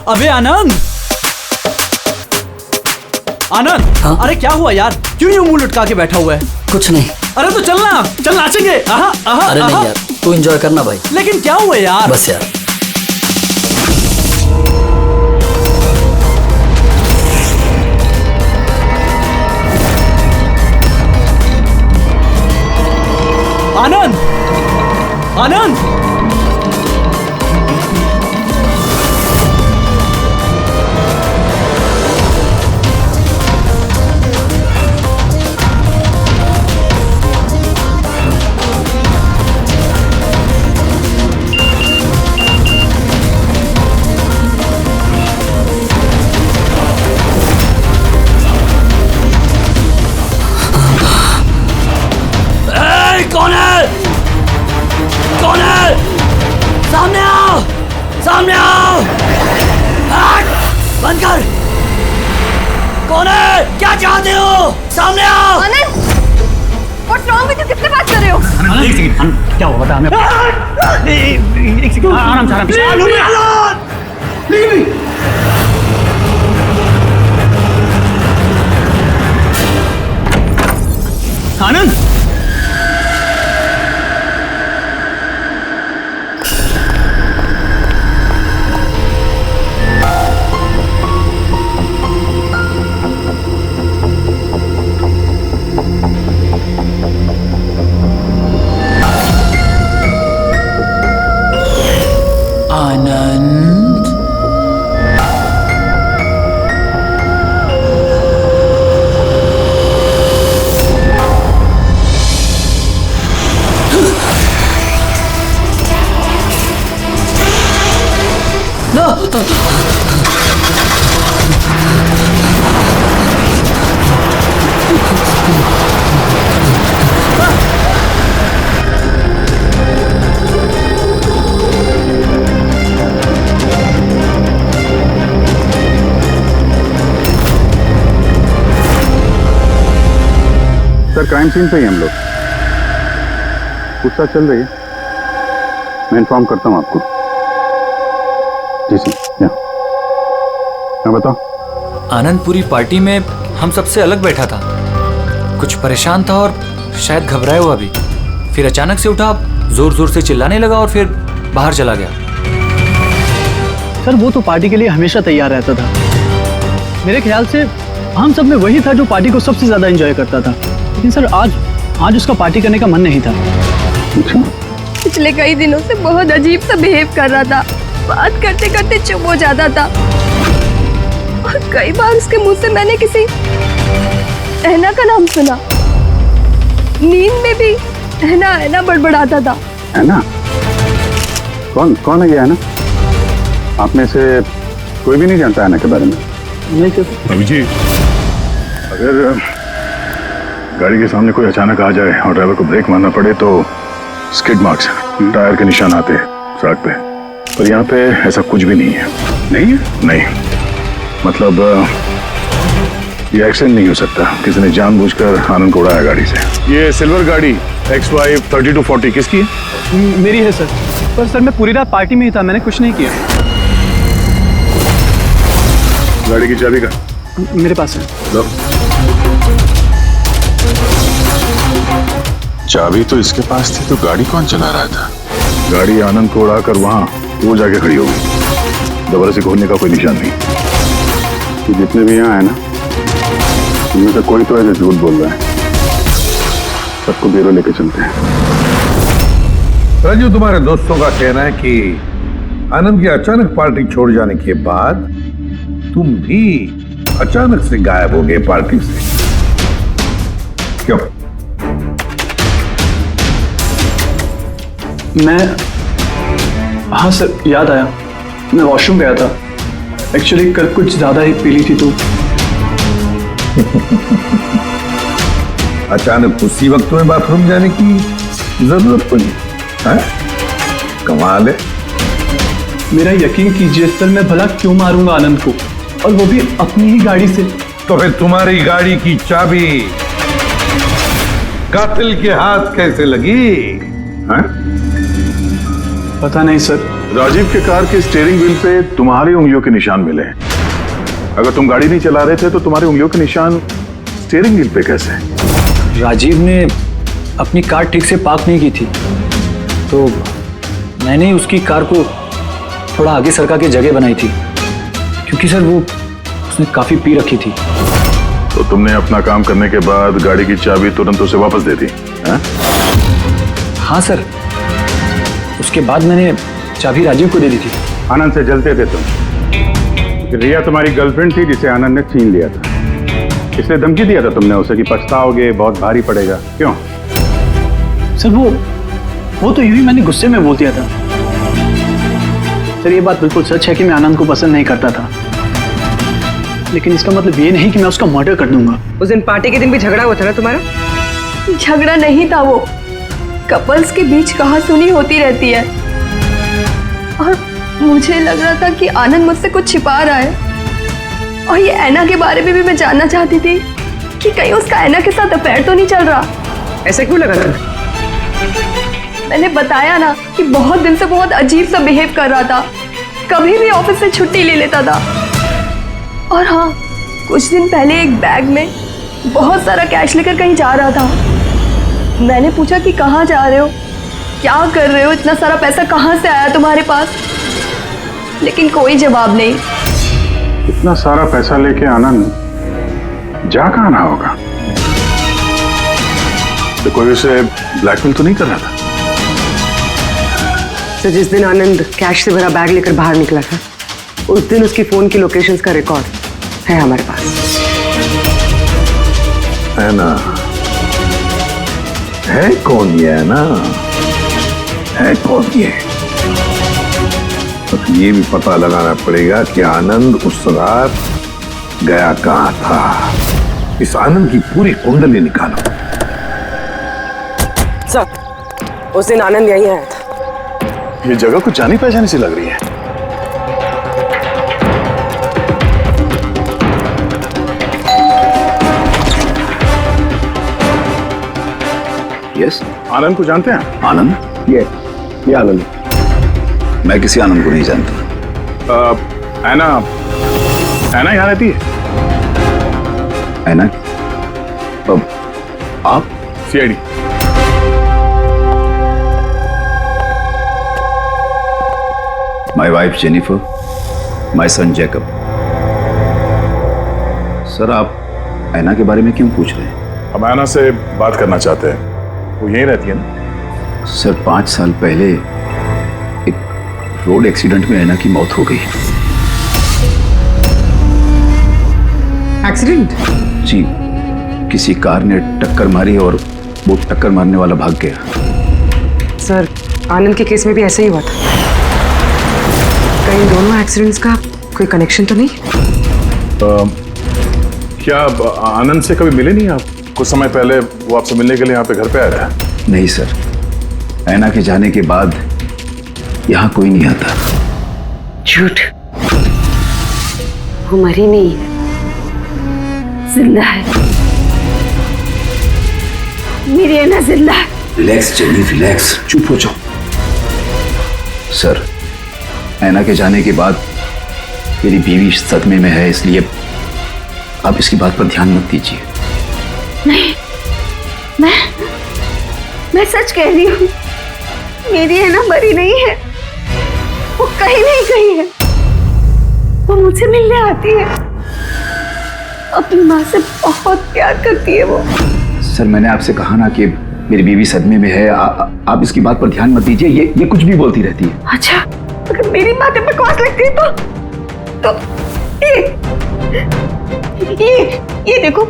अबे आनंद, आनंद। हाँ? अरे क्या हुआ यार, क्यों यूं मुंह लटका के बैठा हुआ है? कुछ नहीं। अरे तो चलना, चल नाचेंगे। आहा, आहा, अरे आहा। नहीं यार, तू एंजॉय करना भाई। लेकिन क्या हुआ यार? बस यार। आनंद, आनंद। कौन है? कौन है? सामने आओ, सामने आओ। हट, बंद कर। कौन है? क्या चाहते हो? सामने आओ। आनंद, What's wrong with you? किससे बात कर रहे हो? एक सेकंड, क्या हुआ बता हमें। एक सेकंड, आराम से आराम से। आनंद, आनंद, सर क्राइम सीन पे ही हम लोग, पूछताछ चल रही है, मैं इन्फॉर्म करता हूँ आपको। जी सर। मैं बताओ। आनंद पूरी पार्टी में हम सबसे अलग बैठा था, कुछ परेशान था और शायद घबराया हुआ भी। फिर अचानक से उठा, जोर जोर से चिल्लाने लगा और फिर बाहर चला गया। सर वो तो पार्टी के लिए हमेशा तैयार रहता था। मेरे ख्याल से हम सब में वही था जो पार्टी को सबसे ज्यादा एंजॉय करता था। लेकिन सर आज उसका पार्टी करने का मन नहीं था। पिछले कई दिनों से बहुत अजीब सा बिहेव कर रहा था, बात करते करते चुप हो जाता था और कई बार उसके मुंह से मैंने किसी ऐना का नाम सुना। नींद में भी ऐना ऐना बड़बड़ाता था। ऐना? कौन है ये ऐना? आप में से कोई भी नहीं जानता ऐना के बारे में? नहीं सर। अभी जी, अगर गाड़ी के सामने कोई अचानक आ जाए और ड्राइवर को ब्रेक मारना पड़े तो स्किड मार्क्स, टायर के निशान आते हैं सड़क पे, पर यहाँ पे ऐसा कुछ भी नहीं है। नहीं है? नहीं, मतलब ये एक्सीडेंट नहीं हो सकता। किसी ने जानबूझकर आनंद को उड़ाया गाड़ी से। ये सिल्वर गाड़ी XY 3240 किसकी है? मेरी है सर। पर सर मैं पूरी रात पार्टी में ही था, मैंने कुछ नहीं किया। गाड़ी की चाबी का? मेरे पास है। लो। चाबी तो इसके पास थी, तो गाड़ी कौन चला रहा था? गाड़ी आनंद को उड़ाकर वहां वो जाके खड़ी होगी। दोबारा से खोलने का कोई निशान नहीं। तो जितने भी यहाँ है ना, उनमें से कोई तो ऐसे झूठ बोल रहा है। सबको ब्यूरो लेके चलते हैं। राजू, तुम्हारे दोस्तों का कहना है कि आनंद की अचानक पार्टी छोड़ जाने के बाद तुम भी अचानक से गायब हो गए पार्टी से। क्यों? हाँ सर, याद आया, मैं वॉशरूम गया था। एक्चुअली कल कुछ ज्यादा ही पी ली थी तो। अचानक उसी वक्त तुम्हें बाथरूम जाने की जरूरत पड़ी है? कमाल है। मेरा यकीन कीजिए सर, मैं भला क्यों मारूंगा आनंद को, और वो भी अपनी ही गाड़ी से। तो फिर तुम्हारी गाड़ी की चाबी कातिल के हाथ कैसे लगी? पता नहीं सर, राजीव के कार के स्टीयरिंग व्हील पे तुम्हारी उंगलियों के निशान मिले हैं। अगर तुम गाड़ी नहीं चला रहे थे तो तुम्हारी उंगलियों के निशान स्टीयरिंग व्हील पे कैसे? राजीव ने अपनी कार ठीक से पार्क नहीं की थी, तो मैंने उसकी कार को थोड़ा आगे सरका के जगह बनाई थी, क्योंकि सर वो उसने काफी पी रखी थी। तो तुमने अपना काम करने के बाद गाड़ी की चाबी तुरंत उसे वापस दे दी? हाँ सर, उसके बाद मैंने चाबी राजीव को दे दी थी। आनंद से जलते थे तुम, क्योंकि रिया तुम्हारी गर्लफ्रेंड थी जिसे आनंद ने छीन लिया था। इसलिए धमकी दिया था तुमने उसे कि पछताओगे, बहुत भारी पड़ेगा। क्यों? सर वो तो यूं ही मैंने गुस्से में बोल दिया था। सर ये बात बिल्कुल सच है कि मैं आनंद को पसंद नहीं करता था, लेकिन इसका मतलब ये नहीं कि मैं उसका मर्डर कर दूंगा। उस दिन पार्टी के दिन भी झगड़ा हुआ था ना तुम्हारा? झगड़ा नहीं था, वो कपल्स के बीच कहासुनी होती रहती है, और मुझे लग रहा था कि आनंद मुझसे कुछ छिपा रहा है। और ये ऐना के बारे में भी मैं जानना चाहती थी कि कहीं उसका ऐना के साथ अफेयर तो नहीं चल रहा। ऐसा क्यों लगा था? मैंने बताया ना कि बहुत दिन से बहुत अजीब सा बिहेव कर रहा था, कभी भी ऑफिस से छुट्टी ले लेता था। और हाँ, कुछ दिन पहले एक बैग में बहुत सारा कैश लेकर कहीं जा रहा था। मैंने पूछा कि कहाँ जा रहे हो, क्या कर रहे हो, इतना सारा पैसा कहाँ से आया तुम्हारे पास? लेकिन कोई जवाब नहीं। इतना सारा पैसा लेके आनंद जा कहाँ रहा होगा? तो कोई उसे ब्लैकमेल तो नहीं कर रहा था? तो जिस दिन आनंद कैश से भरा बैग लेकर बाहर निकला था, उस दिन उसकी फोन की लोकेशंस का रिकॉर्ड है हमारे पास। है ना? है कौन ये? है ना? है कौन ये? तो ये भी पता लगाना पड़ेगा कि आनंद उस रात गया कहाँ था। इस आनंद की पूरी कुंडली निकालो। सर, उस दिन आनंद यहीं आया था। ये जगह कुछ जानी पहचानी सी लग रही है। यस, आनंद को जानते हैं? आनंद? ये आनंद। मैं किसी आनंद को नहीं जानता। ऐना यहाँ रहती है? ऐना? अब आप? CID. My wife Jennifer, my son Jacob. Sir, आप ऐना के बारे में क्यों पूछ रहे हैं? हम ऐना से बात करना चाहते हैं। वो यहीं रहती है ना? सर, 5 साल पहले एक रोड एक्सीडेंट में ऐना की मौत हो गई। एक्सीडेंट? जी, किसी कार ने टक्कर मारी और वो टक्कर मारने वाला भाग गया। सर, आनंद के केस में भी ऐसा ही हुआ था। कहीं दोनों एक्सीडेंट्स का कोई कनेक्शन तो नहीं? क्या आनंद से कभी मिले नहीं आप? कुछ समय पहले वो आपसे मिलने के लिए यहाँ पे घर पे आया था। नहीं सर, ऐना के जाने के बाद यहाँ कोई नहीं आता। झूठ, वो मरी नहीं है, जिंदा है। मेरी ऐना जिंदा है। रिलैक्स जेनी, रिलैक्स, चुप हो जाओ। सर, ऐना के जाने के बाद मेरी बीवी सदमे में है, इसलिए आप इसकी बात पर ध्यान मत दीजिए। नहीं, मैं सच कह रही हूँ, मेरी ऐना मरी नहीं है, वो कहीं नहीं गई है। वो मुझसे मिलने आती है, अपनी माँ से बहुत प्यार करती है वो। सर, मैंने आपसे कहा ना कि मेरी बीवी सदमे में है, आप इसकी बात पर ध्यान मत दीजिए। ये कुछ भी बोलती रहती है। अच्छा, अगर मेरी बातें बकवास लगती है तो ये देखो,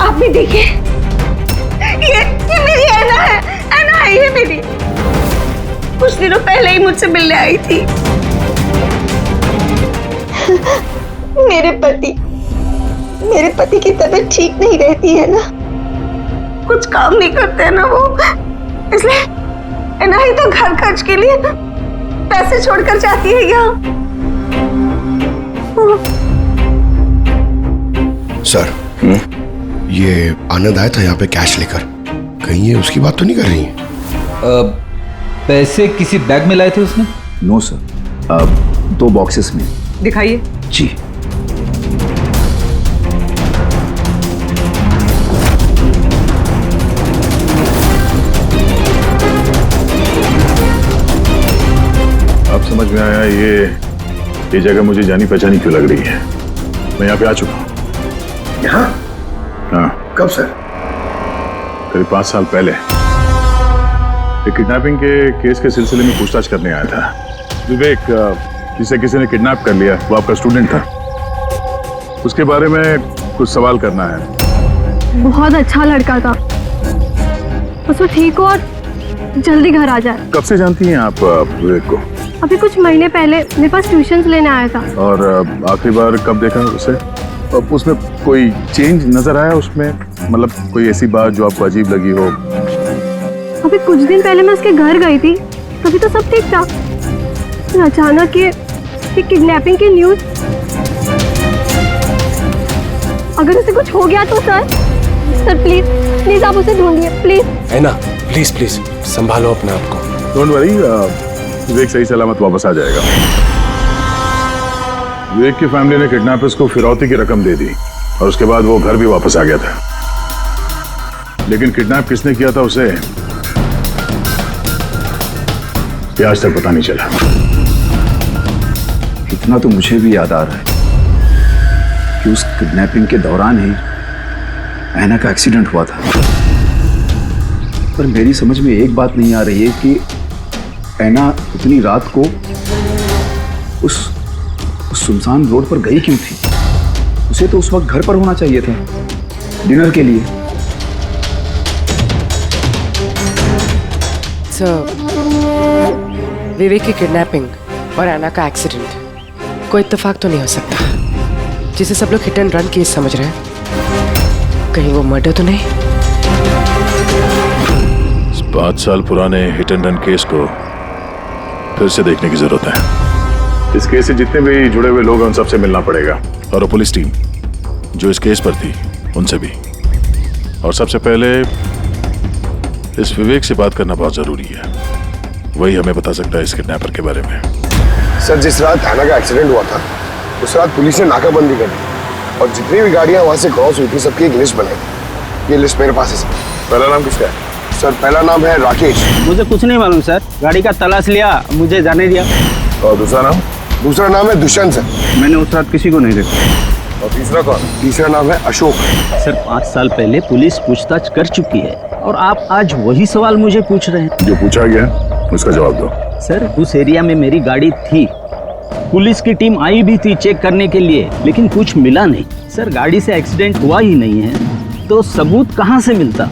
आप भी देखिए, ये मेरी ऐना है। ऐना है ये मेरी। कुछ दिनों पहले ही मुझसे मिलने आई थी। मेरे पति की तबीयत ठीक नहीं रहती है ना, कुछ काम नहीं करते हैं ना वो, इसलिए ऐना ही तो घर खर्च के लिए पैसे छोड़कर जाती है यहाँ। सर, ये आनंद आया था यहाँ पे कैश लेकर, कहीं ये उसकी बात तो नहीं कर रही है? पैसे किसी बैग में लाए थे उसने? नो सर, 2 बॉक्सेस में। दिखाइए। जी। अब समझ में आया ये जगह मुझे जानी पहचानी क्यों लग रही है। मैं यहाँ पे आ चुका हूँ। यहाँ? हाँ। कब सर? करीब 5 साल पहले एक किडनैपिंग के केस के सिलसिले में पूछताछ करने आया था। विवेक, जिसे किसी ने किडनैप कर लिया, वो आपका स्टूडेंट था। उसके बारे में कुछ सवाल करना है। बहुत अच्छा लड़का था, बस वो ठीक हो और जल्दी घर आ जाए। कब से जानती हैं आप विवेक को? अभी कुछ महीने पहले मेरे पास ट्यूशंस लेने आया था। और आखिरी बार कब देखा उसे? उसमें कोई चेंज नजर आया उसमें? मतलब कोई ऐसी बात जो आपको अजीब लगी हो? अभी कुछ दिन पहले मैं उसके घर गई थी, तभी तो सब ठीक था। फिर अचानक ये किडनैपिंग की न्यूज। अगर उसे कुछ हो गया तो सर प्लीज आप उसे ढूंढिए प्लीज। है ना, प्लीज संभालो अपने आप को। डोंट वरी, विवेक सही सलामत वापस आ जाएगा। विवेक की फैमिली ने किडनैपर्स को फिरौती की रकम दे दी और उसके बाद वो घर भी वापस आ गया था। लेकिन किडनैप किसने किया था उसे ये आज तक पता नहीं चला। इतना तो मुझे भी याद आ रहा है कि उस किडनैपिंग के दौरान ही ऐना का एक्सीडेंट हुआ था। पर मेरी समझ में एक बात नहीं आ रही है कि ऐना उतनी रात को उस सुनसान रोड पर गई क्यों थी? उसे तो उस वक्त घर पर होना चाहिए था, डिनर के लिए। विवेक की किडनैपिंग और ऐना का एक्सीडेंट कोई इत्तेफाक तो नहीं हो सकता, जिसे सब लोग हिट एंड रन केस समझ रहे हैं। कहीं वो मर्डर तो नहीं? 5 साल पुराने हिट एंड रन केस को फिर से देखने की जरूरत है। इस केस से जितने भी जुड़े हुए लोग हैं उन सबसे मिलना पड़ेगा, और वो पुलिस टीम जो इस केस पर थी उनसे भी। और सबसे पहले इस विवेक से बात करना बहुत जरूरी है। वही हमें बता सकता है इस किडनैपर के बारे में। सर, जिस रात ऐना का एक्सीडेंट हुआ था उस रात पुलिस ने नाकाबंदी कर दी और जितनी भी गाड़ियां वहां से क्रॉस हुई थी सबकी एक लिस्ट बनाई। ये लिस्ट मेरे पास है सर। पहला नाम किसका है? सर, पहला नाम है राकेश। मुझे कुछ नहीं मालूम सर, गाड़ी का तलाश लिया, मुझे जाने दिया। और दूसरा नाम? दूसरा नाम है दुष्यंत सर। मैंने उस रात किसी को नहीं देखा। और तीसरा कौन? तीसरा नाम है अशोक। सर 5 साल पहले पुलिस पूछताछ कर चुकी है और आप आज वही सवाल मुझे पूछ रहे हैं। जो पूछा गया उसका जवाब दो। सर उस एरिया में मेरी गाड़ी थी, पुलिस की टीम आई भी थी चेक करने के लिए, लेकिन कुछ मिला नहीं। सर गाड़ी से एक्सीडेंट हुआ ही नहीं है तो सबूत कहां से मिलता?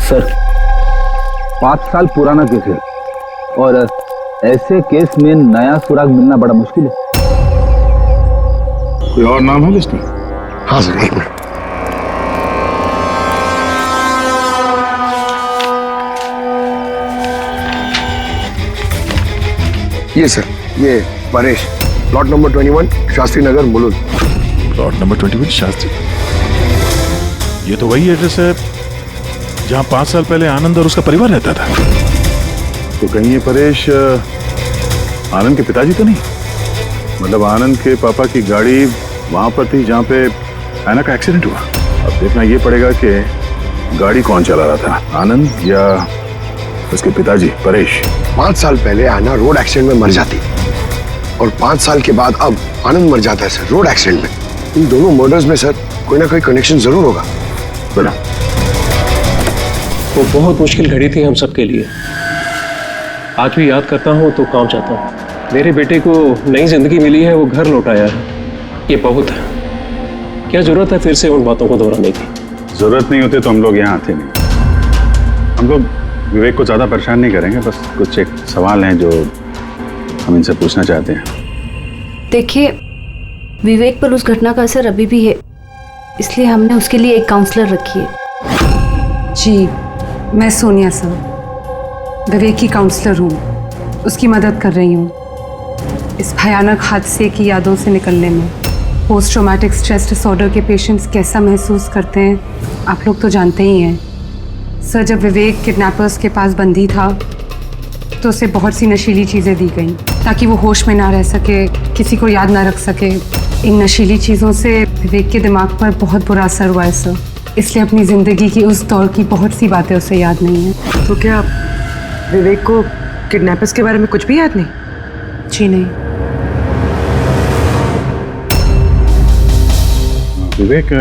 सर 5 साल पुराना केस है और ऐसे केस में नया सुराग मिलना बड़ा मुश्किल है। कोई और नाम है लिस्ट में? हाँ सर, एक मिनट। ये सर, ये Paresh, plot number 21 Shastri Nagar Mulund. Plot number 21 Shastri. ये तो वही एड्रेस है जहां 5 साल पहले आनंद और उसका परिवार रहता था। तो कहीं ये परेश आनंद के पिताजी तो नहीं? मतलब आनंद के पापा की गाड़ी वहां पर थी जहां पे ऐना का एक्सीडेंट हुआ। अब देखना ये पड़ेगा कि गाड़ी कौन चला रहा था, आनंद या उसके पिताजी परेश। 5 साल पहले ऐना रोड एक्सीडेंट में मर जाती और 5 साल के बाद अब आनंद मर जाता है सर रोड एक्सीडेंट में। इन दोनों मर्डर्स में सर कोई ना कोई कनेक्शन जरूर होगा। बना वो बहुत मुश्किल घड़ी थी हम सबके लिए। आज भी याद करता हूँ तो कांप जाता हूँ। मेरे बेटे को नई जिंदगी मिली है, वो घर लौट आया है, ये बहुत है। क्या जरूरत है फिर से उन बातों को दोहराने की? जरूरत नहीं होती तो हम लोग यहाँ आते नहीं। हम लोग विवेक को ज्यादा परेशान नहीं करेंगे, बस कुछ एक सवाल हैं जो हम इनसे पूछना चाहते हैं। देखिए, विवेक पर उस घटना का असर अभी भी है, इसलिए हमने उसके लिए एक काउंसलर रखी है। जी, मैं सोनिया सर, विवेक की काउंसलर हूँ, उसकी मदद कर रही हूँ इस भयानक हादसे की यादों से निकलने में। पोस्ट ट्रॉमेटिक स्ट्रेस डिसऑर्डर के पेशेंट्स कैसा महसूस करते हैं आप लोग तो जानते ही हैं। सर, जब विवेक किडनैपर्स के पास बंदी था तो उसे बहुत सी नशीली चीज़ें दी गई ताकि वो होश में ना रह सके, किसी को याद ना रख सके। इन नशीली चीज़ों से विवेक के दिमाग पर बहुत बुरा असर हुआ है सर, इसलिए अपनी ज़िंदगी की उस दौर की बहुत सी बातें उसे याद नहीं है। तो क्या विवेक को किडनैपर्स के बारे में कुछ भी याद नहीं? जी नहीं। विवेक,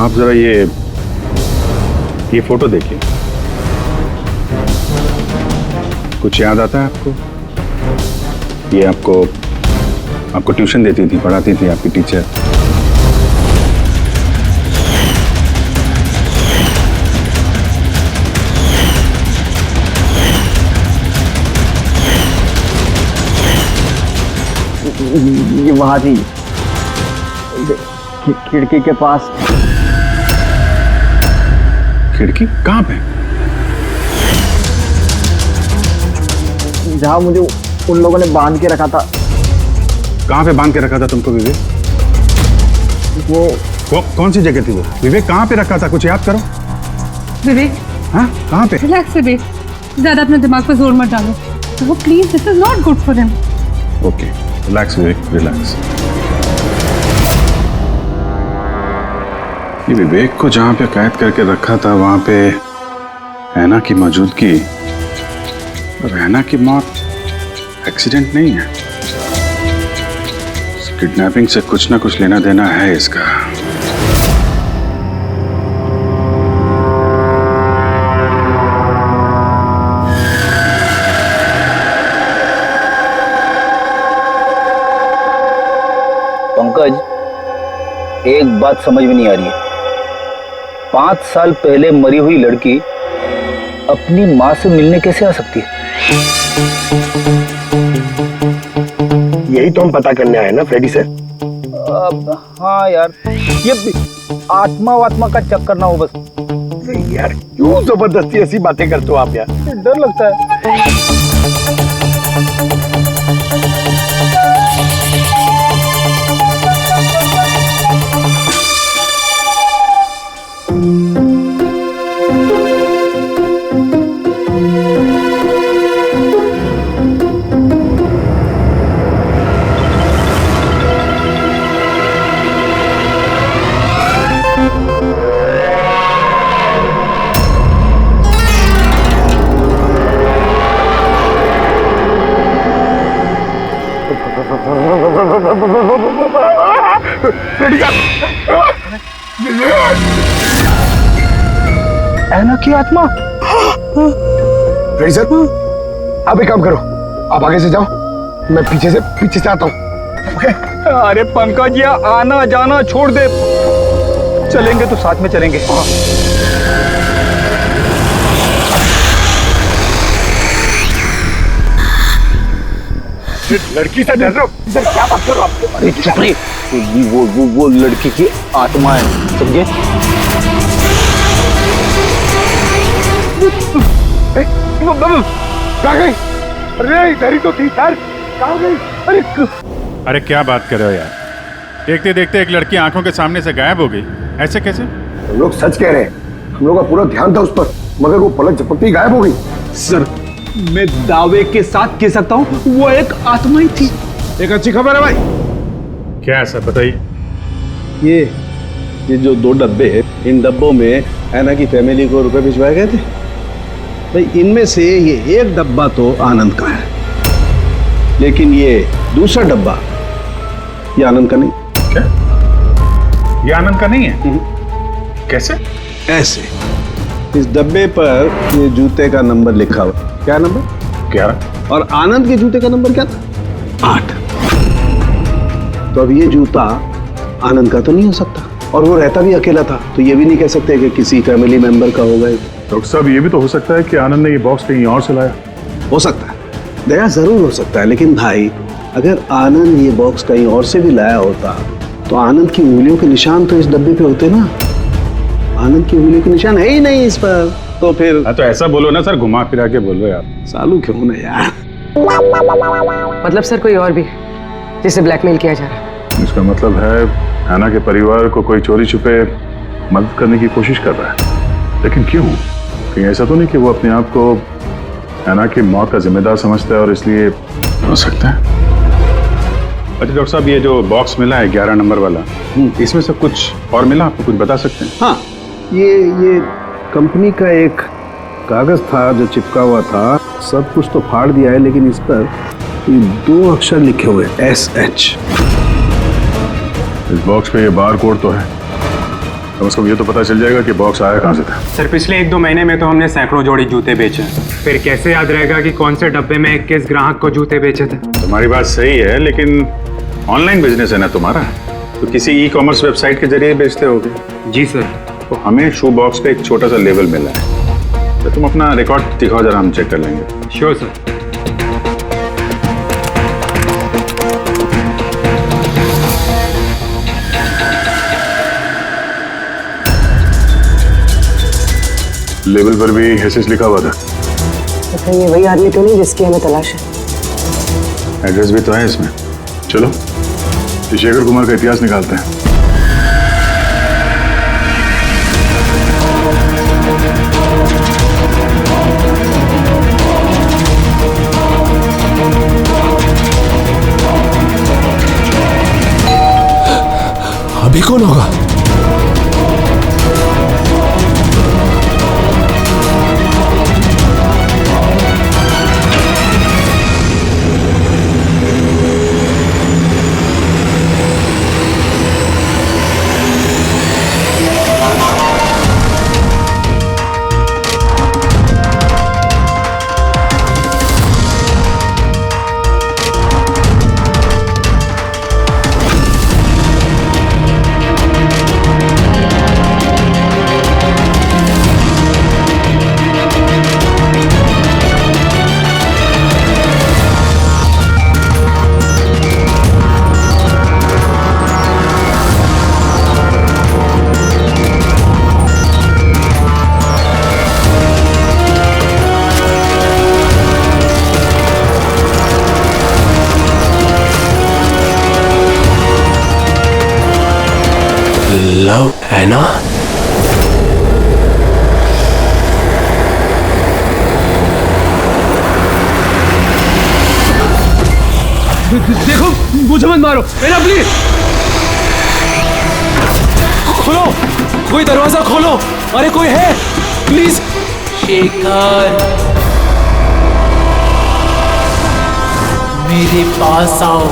आप जरा ये फोटो देखिए। कुछ याद आता है आपको? ये आपको ट्यूशन देती थी, पढ़ाती थी आपकी टीचर। ये वहां थी, खिड़की के पास। खिड़की कहाँ पे? जहां मुझे उन लोगों ने बांध के रखा था। कहाँ पे बांध के रखा था तुमको विवेक? वो कौन सी जगह थी वो? विवेक कहाँ पे रखा था? कुछ याद करो। विवेक, हाँ कहाँ पे? रिलैक्स विवेक, ज्यादा अपने दिमाग पर जोर मत डालो। वो please, this is not good for him. Okay, relax Vivek, relax. ये विवेक को जहाँ पे कैद करके रखा था वहां पे ऐना की मौजूदगी और ऐना की मौत एक्सीडेंट नहीं है। किडनैपिंग से कुछ ना कुछ लेना देना है इसका। पंकज, एक बात समझ में नहीं आ रही है। 5 साल पहले मरी हुई लड़की अपनी माँ से मिलने कैसे आ सकती है? यही तो हम पता करने आए ना फ्रेडी सर। हाँ यार, ये आत्मा वात्मा का चक्कर ना हो बस। यार क्यों जबरदस्ती ऐसी बातें करते हो आप यार? डर लगता है। ऐना की आत्मा। फ्रेडी सर, आप एक काम करो, आप आगे से जाओ, मैं पीछे से आता हूँ। ओके? अरे पंकज, ये आना जाना छोड़ दे, चलेंगे तो साथ में चलेंगे। लड़की से डर रहे हो? सर क्या बात कर रहे हो आप? अरे चुप रही, वो लड़की की आत्मा है, समझे? कहाँ गई? अरे इधर ही तो थी यार, कहाँ गई? अरे क्या बात कर रहे हो यार? देखते देखते एक लड़की आंखों के सामने से गायब हो गई, ऐसे कैसे? हम लोग सच कह रहे हैं, हम लोग का पूरा ध्यान था उस पर, मगर वो पलक झपकते ही गायब हो गई। सर, मैं दावे के साथ कह सकता हूँ वो एक आत्मा ही थी। एक अच्छी खबर है भाई। क्या है सर, बताइए। ये जो 2 डब्बे हैं, इन डब्बों में ऐना की फैमिली को रुपए भिजवाए गए थे भाई। इनमें से ये एक डब्बा तो आनंद का है, लेकिन ये दूसरा डब्बा ये आनंद का नहीं। क्या? ये आनंद का नहीं है? कैसे? ऐसे, इस डब्बे पर ये जूते का नंबर लिखा हुआ। क्या नंबर? 11। और आनंद के जूते का नंबर क्या था? 8। तो अब ये जूता आनंद का तो नहीं हो सकता, और वो रहता भी अकेला था, तो ये भी नहीं कह सकते कि किसी फैमिली मेंबर का होगा। डॉक्टर साहब, ये भी तो हो सकता है कि आनंद ने ये बॉक्स कहीं और से लाया। हो सकता है, दया जरूर हो सकता है, लेकिन भाई अगर आनंद ये बॉक्स कहीं और से भी लाया होता तो आनंद की उंगलियों के निशान तो इस डब्बे पे होते ना। आनंद की उंगलियों के निशान है ही नहीं इस पर, तो फिर तो ऐसा बोलो ना सर, घुमा फिरा के बोलो यार। सालू क्यों ना यार। मतलब सर कोई और भी जिसे ब्लैकमेल किया जा रहा है? इसका मतलब है ऐना के परिवार को कोई चोरी छुपे मदद करने की कोशिश कर रहा है। लेकिन क्यों? कहीं ऐसा तो नहीं कि वो अपने आप को ऐना की मौत का जिम्मेदार समझता है और इसलिए? हो सकता है। अच्छा डॉक्टर साहब, ये जो बॉक्स मिला है 11 नंबर वाला, इसमें से कुछ और मिला? आपको कुछ बता सकते हैं? हाँ, ये कंपनी का एक कागज था जो चिपका हुआ था। सब कुछ तो फाड़ दिया है, लेकिन इस पर ये 2 अक्षर लिखे हुए SH। इस बॉक्स पे ये बार कोड तो है, कम से कम ये तो पता चल जाएगा कि बॉक्स आया कहाँ से था। सर पिछले 1-2 महीने में तो हमने सैकड़ों जोड़ी जूते बेचे, फिर कैसे याद रहेगा कि कौन से डब्बे में किस ग्राहक को जूते बेचे थे? तुम्हारी बात सही है, लेकिन ऑनलाइन बिजनेस है ना तुम्हारा, तो किसी ई-कॉमर्स वेबसाइट के जरिए बेचते होगे। जी सर। तो हमें शू बॉक्स पे एक छोटा सा लेबल मिला है, तो तुम अपना रिकॉर्ड दिखाओ जरा, हम चेक कर लेंगे। Sure sir. लेबल पर भी एसएस लिखा हुआ था। तो फिर ये वही आदमी तो नहीं जिसकी हमें तलाश है? एड्रेस भी तो है इसमें। चलो शेखर कुमार का इतिहास निकालते हैं। अभी कौन होगा? लव ऐना? देखो, मुझे मत मारो। ऐना प्लीज खोलो, कोई दरवाजा खोलो। अरे कोई है प्लीज। शेखर, मेरे पास आओ।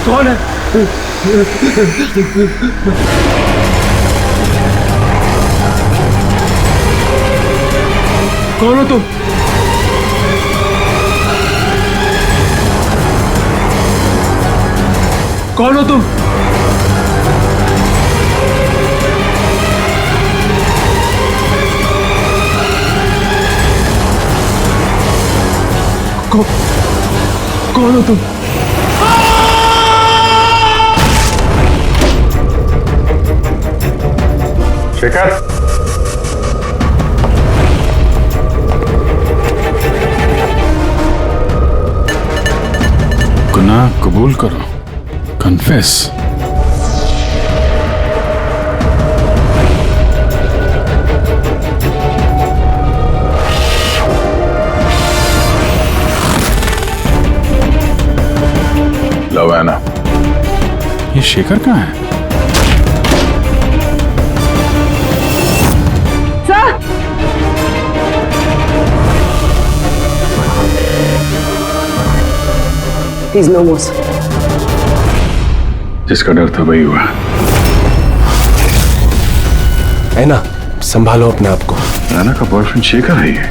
कौन है? कौन हो तुम? कौन हो तुम? कौन हो तुम? शेखर, गुनाह कबूल करो, कन्फेस। लव ऐना। ये शेखर कहाँ है? He's no more. जिसका डर था वही हुआ। ऐना, संभालो अपने आप को। ऐना का बॉयफ्रेंड शेखर है ये।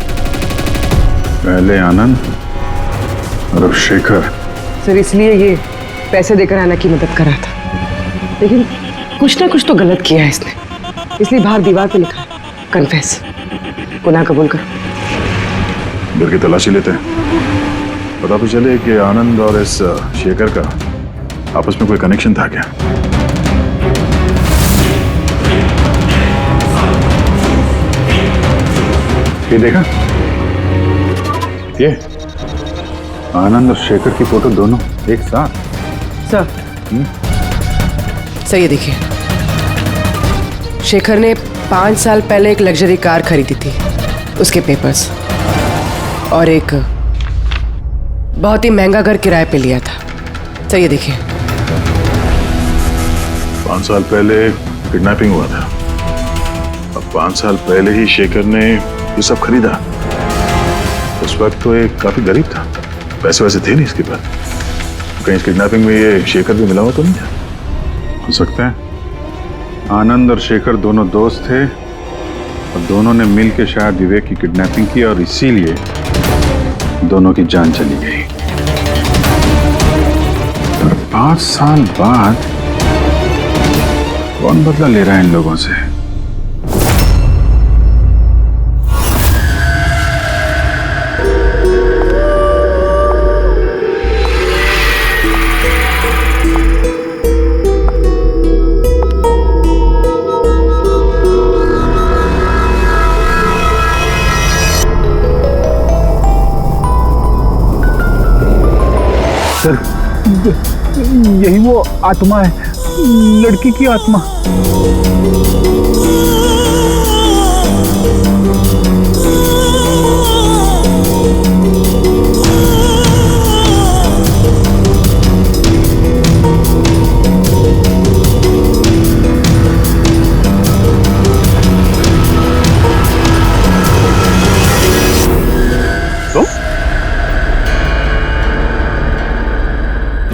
पहले आनंद और अब शेखर। सर इसलिए ये पैसे देकर ऐना की मदद कर रहा था, लेकिन कुछ ना कुछ तो गलत किया है इसने, इसलिए बाहर दीवार पे लिखा है कन्फेस, गुनाह कबूल करो। घर की तलाशी लेते हैं, पता तो चले कि आनंद और इस शेखर का आपस में कोई कनेक्शन था क्या। ये देखा, ये आनंद और शेखर की फोटो दोनों एक साथ। सर सर ये देखिए, शेखर ने 5 साल पहले एक लग्जरी कार खरीदी थी, उसके पेपर्स, और एक बहुत ही महंगा घर किराए पे लिया था। सर ये देखिए, 5 साल पहले किडनैपिंग हुआ था। अब 5 साल पहले ही शेखर ने ये सब खरीदा। उस वक्त तो ये काफी गरीब था, पैसे वैसे थे नहीं इसके पास। कहीं इस किडनैपिंग में ये शेखर भी मिला हुआ तो नहीं था? हो सकता है आनंद और शेखर दोनों दोस्त थे और दोनों ने मिल के शायद विवेक की किडनैपिंग की और इसीलिए दोनों की जान चली गई। और 5 साल बाद कौन बदला ले रहा है इन लोगों से? सर, यही वो आत्मा है, लड़की की आत्मा।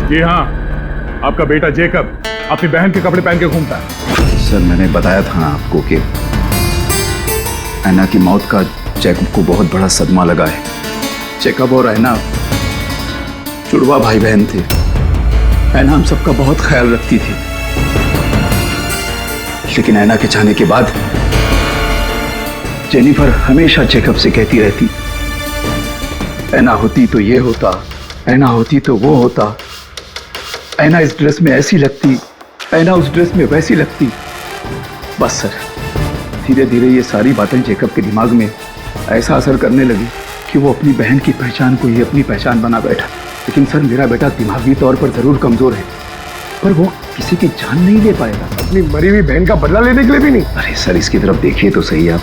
जी हाँ, आपका बेटा जेकब अपनी बहन के कपड़े पहन के घूमता है। सर मैंने बताया था ना आपको कि ऐना की मौत का जैकब को बहुत बड़ा सदमा लगा है। जैकब और ऐना जुड़वा भाई बहन थे। ऐना हम सबका बहुत ख्याल रखती थी, लेकिन ऐना के जाने के बाद जेनिफर हमेशा जैकब से कहती रहती, ऐना होती तो ये होता, ऐना होती तो वो होता, ऐना इस ड्रेस में ऐसी लगती, ऐना उस ड्रेस में वैसी लगती। बस सर, धीरे धीरे ये सारी बातें जेकब के दिमाग में ऐसा असर करने लगी कि वो अपनी बहन की पहचान को ही अपनी पहचान बना बैठा। लेकिन सर मेरा बेटा दिमागी तौर पर जरूर कमजोर है, पर वो किसी की जान नहीं ले पाएगा। अपनी मरी हुई बहन का बदला लेने के लिए भी नहीं। अरे सर इसकी तरफ देखिए तो सही आप।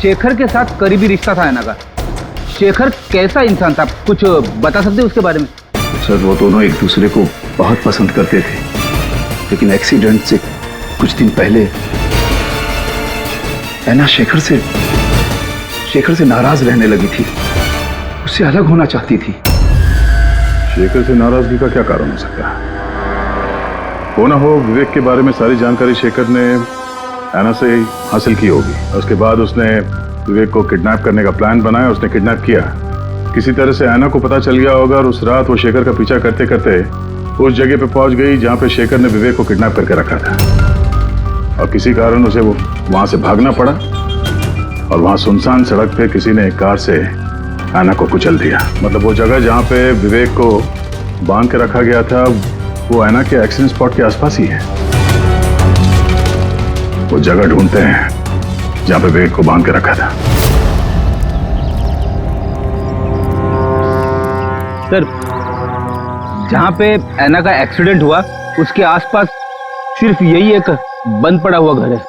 शेखर के साथ करीबी रिश्ता था ऐना का। शेखर कैसा इंसान था, कुछ बता सकते उसके बारे में? सर वो दोनों एक दूसरे को बहुत पसंद करते थे, लेकिन एक्सीडेंट से कुछ दिन पहले ऐना शेखर से नाराज रहने लगी थी, उससे अलग होना चाहती थी। शेखर से नाराजगी का क्या कारण हो सकता है? हो ना हो विवेक के बारे में सारी जानकारी शेखर ने ऐना से हासिल की होगी। उसके बाद उसने विवेक को किडनैप करने का प्लान बनाया, उसने किडनैप किया। किसी तरह से ऐना को पता चल गया होगा और उस रात वो शेखर का पीछा करते करते उस जगह पे पहुंच गई जहां पे शेखर ने विवेक को किडनैप करके रखा था, और किसी कारण उसे वो वहां से भागना पड़ा और वहां सुनसान सड़क पे किसी ने एक कार से ऐना को कुचल दिया। मतलब वो जगह जहां पे विवेक को बांध के रखा गया था वो ऐना के एक्सीडेंट स्पॉट के आसपास ही है। वो जगह ढूंढते हैं जहां पे विवेक को बांध के रखा था। सर, जहां पे ऐना का एक्सीडेंट हुआ उसके आसपास सिर्फ यही एक बंद पड़ा हुआ घर है।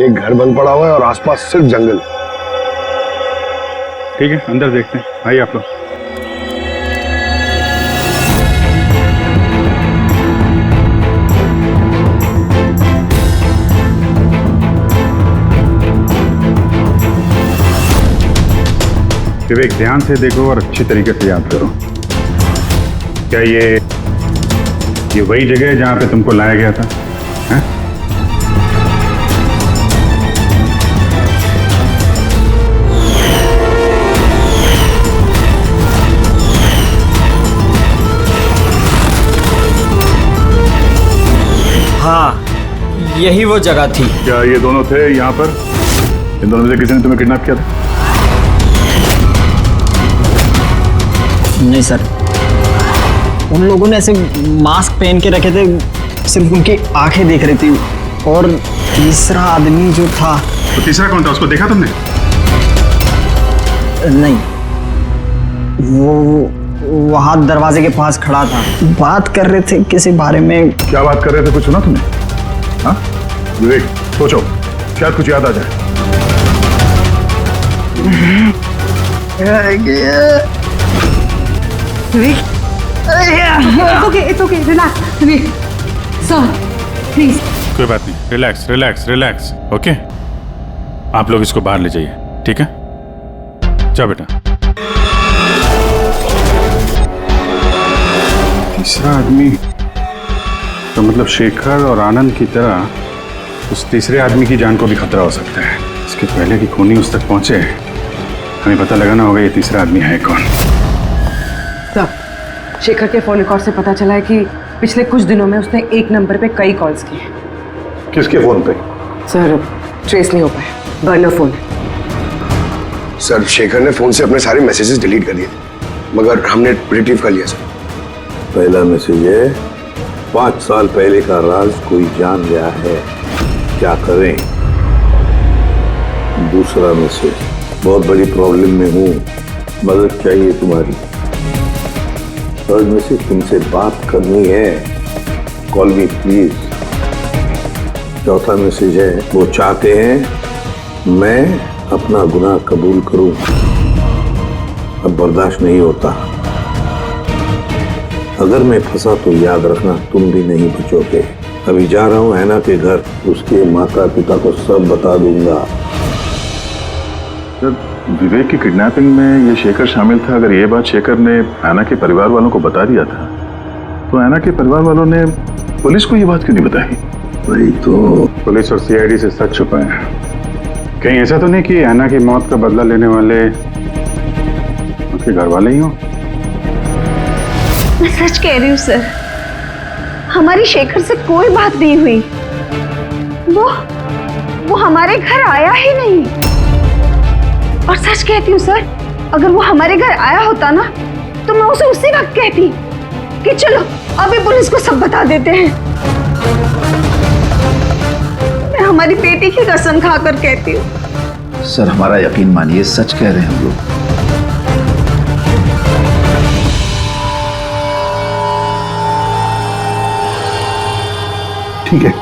ये घर बंद पड़ा हुआ है और आसपास सिर्फ जंगल। ठीक है, अंदर देखते हैं। आइए आप लोग। विवेक ध्यान से देखो और अच्छी तरीके से याद करो। क्या ये वही जगह है जहां पे तुमको लाया गया था? है? हाँ, यही वो जगह थी। क्या ये दोनों थे यहाँ पर? इन दोनों में से किसी ने तुम्हें किडनैप किया था? नहीं सर, उन लोगों ने ऐसे मास्क पहन के रखे थे, सिर्फ उनकी आंखें देख रही थी। और तीसरा आदमी जो था, तो तीसरा कौन था? उसको देखा तुमने? नहीं, वो वहाँ दरवाजे के पास खड़ा था, बात कर रहे थे किसी बारे में। क्या बात कर रहे थे, कुछ सुना तुमने? हाँ विवेक, सोचो, शायद कुछ याद आ जाए। It's okay, relax. Sir, please. कोई बात नहीं, रिलैक्स रिलैक्स रिलैक्स। ओके, आप लोग इसको बाहर ले जाइए, ठीक है? जाओ बेटा। तीसरा आदमी तो मतलब शेखर और आनंद की तरह उस तीसरे आदमी की जान को भी खतरा हो सकता है। इसके पहले कि खूनी उस तक पहुंचे, हमें पता लगाना होगा ये तीसरा आदमी है कौन। सर, शेखर के फोन रिकॉर्ड से पता चला है कि पिछले कुछ दिनों में उसने एक नंबर पे कई कॉल्स किए हैं। किसके फोन पे? सर, ट्रेस नहीं हो पाए, बर्नर फोन है। सर, शेखर ने फोन से अपने सारे मैसेजेस डिलीट कर दिए, मगर हमने रिट्रीव कर लिया सर। पहला मैसेज है, 5 साल पहले का राज कोई जान गया है, क्या करें। दूसरा मैसेज, बहुत बड़ी प्रॉब्लम में हूँ, मदद चाहिए तुम्हारी। थर्ड मैसेज, तुमसे बात करनी है, कॉल मी प्लीज। चौथा मैसेज है, वो चाहते हैं मैं अपना गुनाह कबूल करूं, अब बर्दाश्त नहीं होता। अगर मैं फंसा तो याद रखना तुम भी नहीं बचोगे। अभी जा रहा हूं ऐना के घर, उसके माता पिता को सब बता दूंगा। विवेक की किडनैपिंग में ये शेखर शामिल था। अगर ये बात शेखर ने ऐना के परिवार वालों को बता दिया था, तो ऐना के परिवार वालों ने पुलिस को ये बात क्यों नहीं बताई? वही तो, पुलिस और सीआईडी से सच छुपा है। कहीं ऐसा तो नहीं कि ऐना की मौत का बदला लेने वाले उसके घर वाले ही हो? मैं सच कह रही हूँ सर, हमारी शेखर से कोई बात नहीं हुई। वो हमारे घर आया ही नहीं। और सच कहती हूँ सर, अगर वो हमारे घर आया होता ना, तो मैं उसे उसी वक्त कहती कि चलो अभी पुलिस को सब बता देते हैं। मैं हमारी बेटी की कसम खाकर कहती हूँ। सर, हमारा यकीन मानिए, सच कह रहे हैं हम लोग। ठीक है,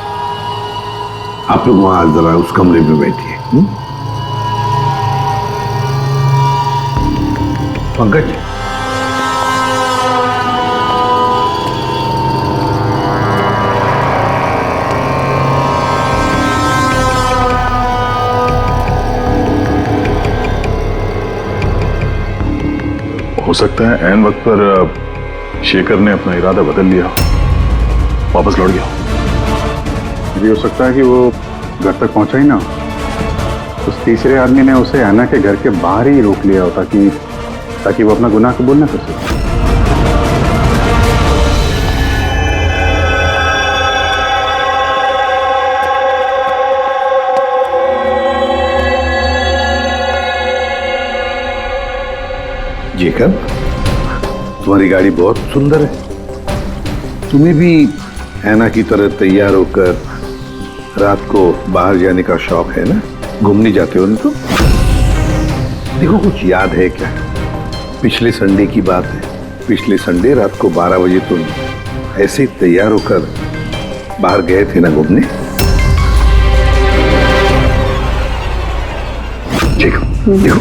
आप लोग वहां जरा उस कमरे में बैठिए। पंकज, हो सकता है ऐन वक्त पर शेखर ने अपना इरादा बदल लिया, वापस लौट गया। ये हो सकता है कि वो घर तक पहुंचा ही ना, उस तीसरे आदमी ने उसे ऐना के घर के बाहर ही रोक लिया हो ताकि वो अपना गुनाह कबूल न कर सके। जेकब, तुम्हारी गाड़ी बहुत सुंदर है। तुम्हें भी ऐना की तरह तैयार होकर रात को बाहर जाने का शौक है ना? घूमने जाते हो ना? तो देखो, कुछ याद है क्या? पिछले संडे की बात है। पिछले संडे रात को 12 बजे तुम ऐसे ही तैयार होकर बाहर गए थे ना घूमने? देखो,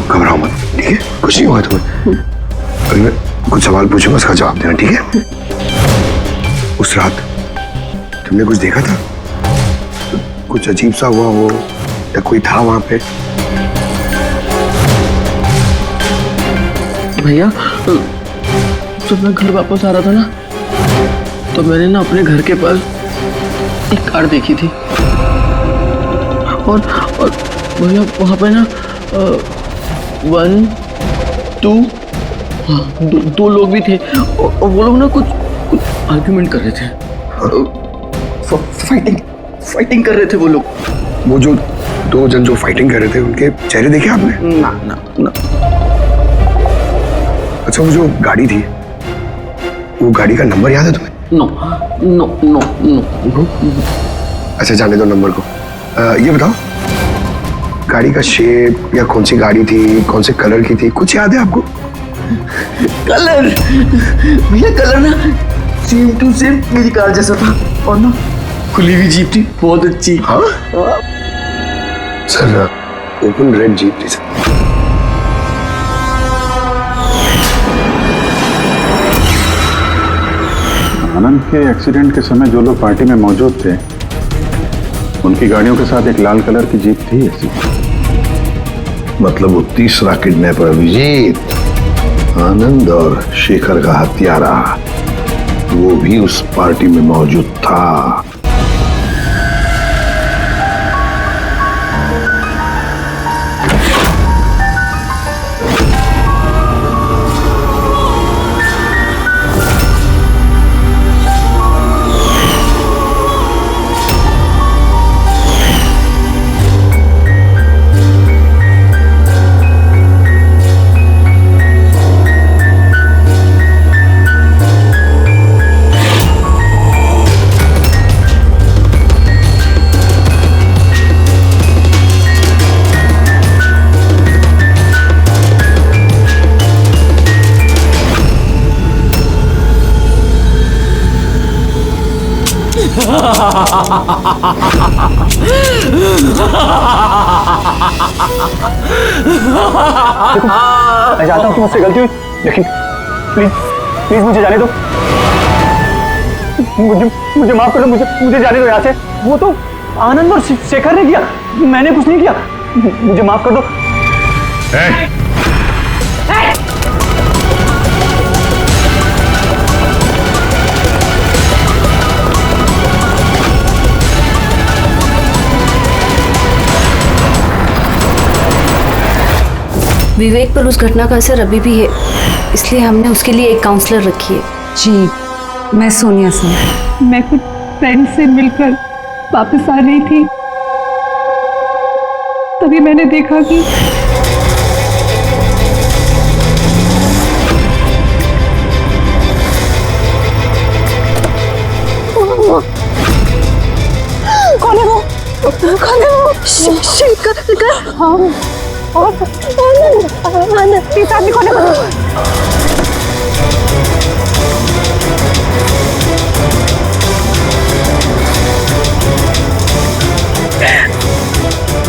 घबराओ मत, ठीक है? कुछ नहीं हुआ तुम्हें। अगर मैं कुछ सवाल पूछूंगा, उसका जवाब देना, ठीक है? उस रात तुमने कुछ देखा था? कुछ अजीब सा हुआ हो, या कोई था वहां पे? भैया, जब मैं घर वापस आ रहा था ना, तो मैंने ना अपने घर के पास एक कार देखी थी। और भैया वहाँ पे ना 1 2 हाँ, दो लोग भी थे। और वो लोग ना कुछ आर्ग्यूमेंट कर रहे थे, फाइटिंग कर रहे थे वो लोग। वो जो 2 जन जो फाइटिंग कर रहे थे, उनके चेहरे देखे आपने? ना। अच्छा, वो जो गाड़ी थी, वो गाड़ी का नंबर याद है तुम्हें? नो। अच्छा, जाने दो नंबर को। ये बताओ, गाड़ी का शेप या कौन सी गाड़ी थी, कौन से कलर की थी, कुछ याद है आपको? कलर भैया, कलर ना सेम टू सेम मेरी कार जैसा था, और ना खुली हुई जीप थी, बहुत अच्छी। हाँ सर, ओपन रेड जीप थी सर। आनंद के एक्सीडेंट के समय जो लोग पार्टी में मौजूद थे, उनकी गाड़ियों के साथ एक लाल कलर की जीप थी ऐसी। मतलब वो तीसरा किडनैपर अभिजीत, आनंद और शेखर का हत्यारा, वो भी उस पार्टी में मौजूद था। देखो, मैं जानता हूँ कि मुझसे गलती हुई, लेकिन प्लीज प्लीज मुझे जाने दो। मुझे माफ कर दो, मुझे जाने दो यहाँ से। वो तो आनंद और शेखर ने किया, मैंने कुछ नहीं किया। मुझे माफ कर दो। विवेक पर उस घटना का असर अभी भी है, इसलिए हमने उसके लिए एक काउंसलर रखी है। जी, मैं सोनिया सिंह। मैं कुछ फ्रेंड से मिलकर वापस आ रही थी, तभी मैंने देखा कि कौन है वो? कौन है वो? शेखर। हाँ, आनंद, इस आदमी कौन है?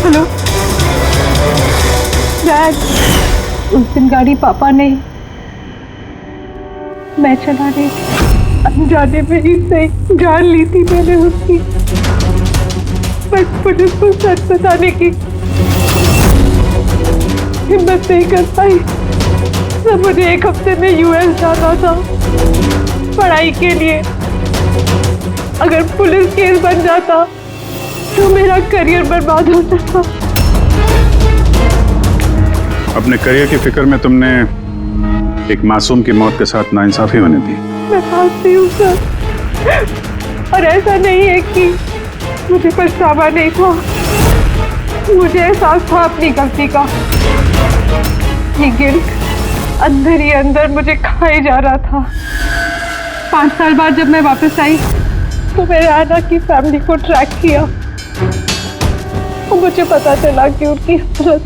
हेलो डैड, उस दिन गाड़ी पापा ने, मैं चला रही थी, अनजाने में ही सही जान ली थी मैंने उसकी, बट पुलिस को सच बताने की हिम्मत नहीं कर पाई। सब मुझे एक हफ्ते में यूएस जाना था पढ़ाई के लिए। अगर पुलिस केस बन जाता तो मेरा करियर बर्बाद हो सकता। अपने करियर की फिक्र में तुमने एक मासूम की मौत के साथ नाइंसाफी होने दी। मैं मानती हूँ सर, और ऐसा नहीं है कि मुझे पछतावा नहीं था, मुझे एहसास था अपनी गलती का। ये गिल्ट अंदर ही अंदर मुझे खाए जा रहा था। 5 साल बाद जब मैं वापस आई तो मैंने आना की फैमिली को ट्रैक किया और मुझे पता चला कि उनकी हालत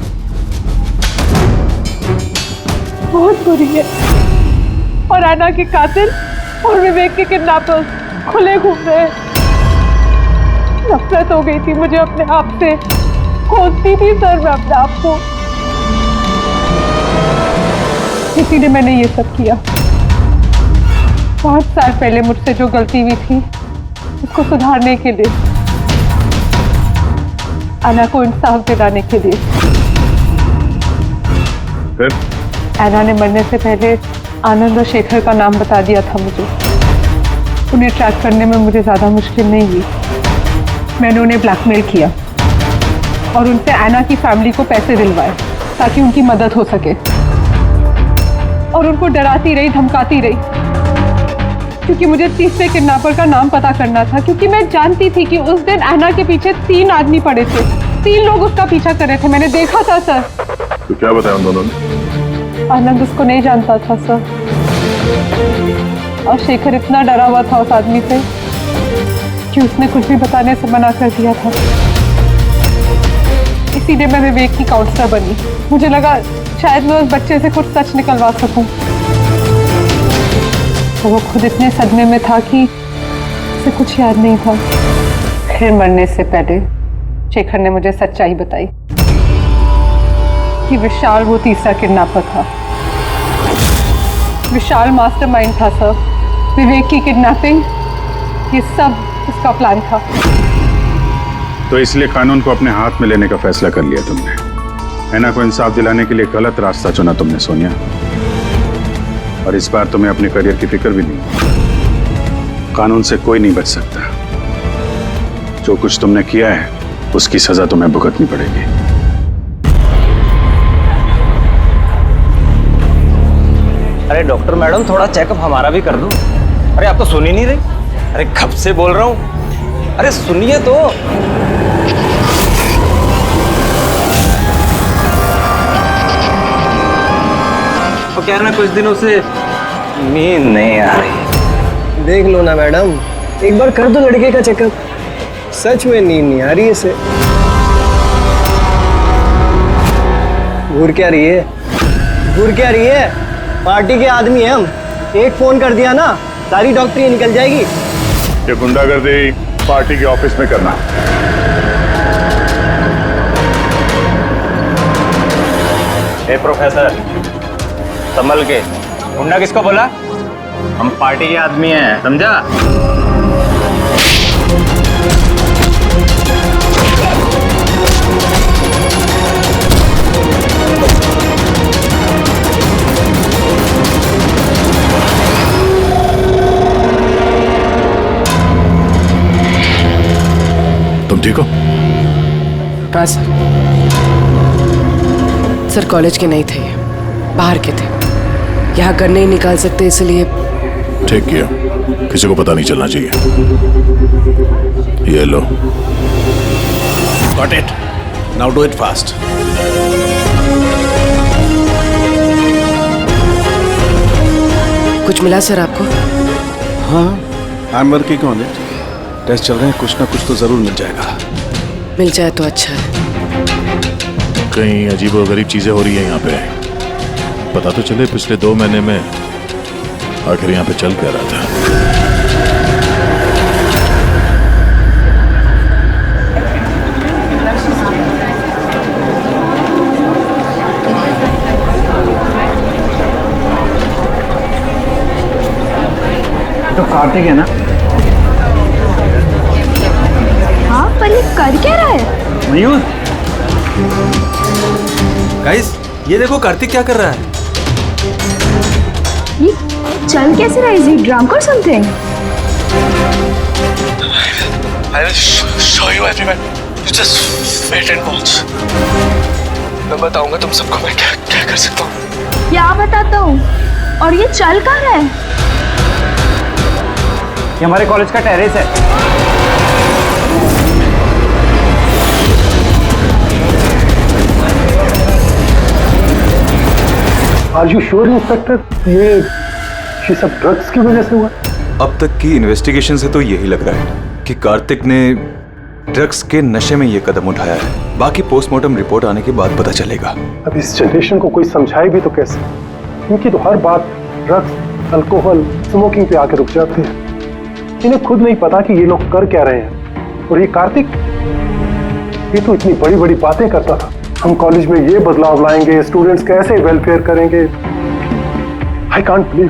बहुत बुरी है और आना के कातिल और विवेक के किडनैपर्स खुले घूम रहे हैं। नफरत हो गई थी मुझे अपने आप से, खोजती थी सर मैं अपने आप को, इसीलिए मैंने ये सब किया। 5 साल पहले मुझसे जो गलती हुई थी उसको सुधारने के लिए, आना को इंसाफ दिलाने के लिए। फिर आना ने मरने से पहले आनंद और शेखर का नाम बता दिया था मुझे। उन्हें ट्रैक करने में मुझे ज्यादा मुश्किल नहीं हुई। मैंने उन्हें ब्लैकमेल किया और उनसे आना की फैमिली को पैसे दिलवाए ताकि उनकी मदद हो सके, और उनको डराती रही, धमकाती रही, क्योंकि मुझे तीसरे किडनैपर का नाम पता करना था। क्योंकि मैं जानती थी कि उस दिन आना के पीछे 3 आदमी पड़े थे, 3 लोग उसका पीछा कर रहे थे। मैंने देखा था सर। तो क्या बताया उन दोनों ने? आनंद उसको नहीं जानता था सर, और शेखर इतना डरा हुआ था उस आदमी से कि उसने कुछ भी बताने से मना कर दिया था। इसीलिए मैं विवेक की काउंसलर बनी। मुझे लगा शायद मैं उस बच्चे से कुछ सच निकलवा सकूं। तो वो खुद इतने सदमे में था कि उसे कुछ याद नहीं था। फिर मरने से पहले शेखर ने मुझे सच्चाई बताई कि विशाल वो तीसरा किडनैपर था। विशाल मास्टरमाइंड था सर। विवेक की किडनैपिंग, ये सब उसका प्लान था। तो इसलिए कानून को अपने हाथ में लेने का फैसला कर लिया तुमने। ऐना को इंसाफ दिलाने के लिए गलत रास्ता चुना तुमने सोनिया, और इस बार तुम्हें अपने करियर की फिक्र भी नहीं। कानून से कोई नहीं बच सकता। जो कुछ तुमने किया है उसकी सजा तुम्हें भुगतनी पड़ेगी। अरे डॉक्टर मैडम, थोड़ा चेकअप हमारा भी कर दो। अरे आप तो सुन ही नहीं रही। अरे कब से बोल रहा हूँ, अरे सुनिए तो। तो क्या है ना, कुछ दिनों से नींद नहीं आ रही। देख लो ना मैडम, एक बार कर दो लड़के का चेकअप। सच में नींद नहीं आ रही है इसे। घूर क्या रही है, घूर क्या रही है? पार्टी के आदमी हैं हम। एक फोन कर दिया ना, सारी डॉक्टरी निकल जाएगी। ये गुंडागर्दी पार्टी के ऑफिस में करना। ए प्रोफेसर, संभल के। गुंडा किसको बोला? हम पार्टी के आदमी हैं, समझा? तुम ठीक हो? हाँ सर। सर कॉलेज के नहीं थे ये, बाहर के थे। यहाँ कर नहीं निकाल सकते, इसलिए। ठीक किया, किसी को पता नहीं चलना चाहिए। ये लो। Got it. Now do it fast. कुछ मिला सर आपको? हाँ, I'm working on it. Test चल रहे हैं, कुछ ना कुछ तो जरूर मिल जाएगा। मिल जाए तो अच्छा है। कहीं अजीबोगरीब चीजें हो रही है यहाँ पे। पता तो चले पिछले 2 महीने में आखिर यहाँ पे चल क्या रहा था। तो कार्तिक है ना? हाँ, पर ये कर क्या रहा है? मयूर, गाइस, ये देखो कार्तिक क्या कर रहा है। ये चल कैसे रहा है? Is he drunk or something? I will show you everyone. You just wait and watch. मैं बताऊंगा तुम सबको मैं क्या क्या कर सकता हूँ। क्या बताता हूँ? और ये चल कहाँ रहा है? ये हमारे कॉलेज का टेरेस है। Are you sure, inspector? ये सब ड्रग्स की वजह से हुआ? अब तक की इन्वेस्टिगेशन से तो यही लग रहा है कि कार्तिक ने ड्रग्स के नशे में ये कदम उठाया है। बाकी पोस्टमार्टम रिपोर्ट आने के बाद पता चलेगा। अब इस जनरेशन को कोई समझाए भी तो कैसे? क्योंकि तो हर बात ड्रग्स, अल्कोहल, स्मोकिंग पे आके रुक जाती है। इन्हें खुद नहीं पता कि ये लोग कर क्या रहे हैं। और ये कार्तिक, ये तो इतनी बड़ी बड़ी बातें करता था। हम कॉलेज में ये बदलाव लाएंगे, स्टूडेंट्स कैसे वेलफेयर करेंगे। I can't believe.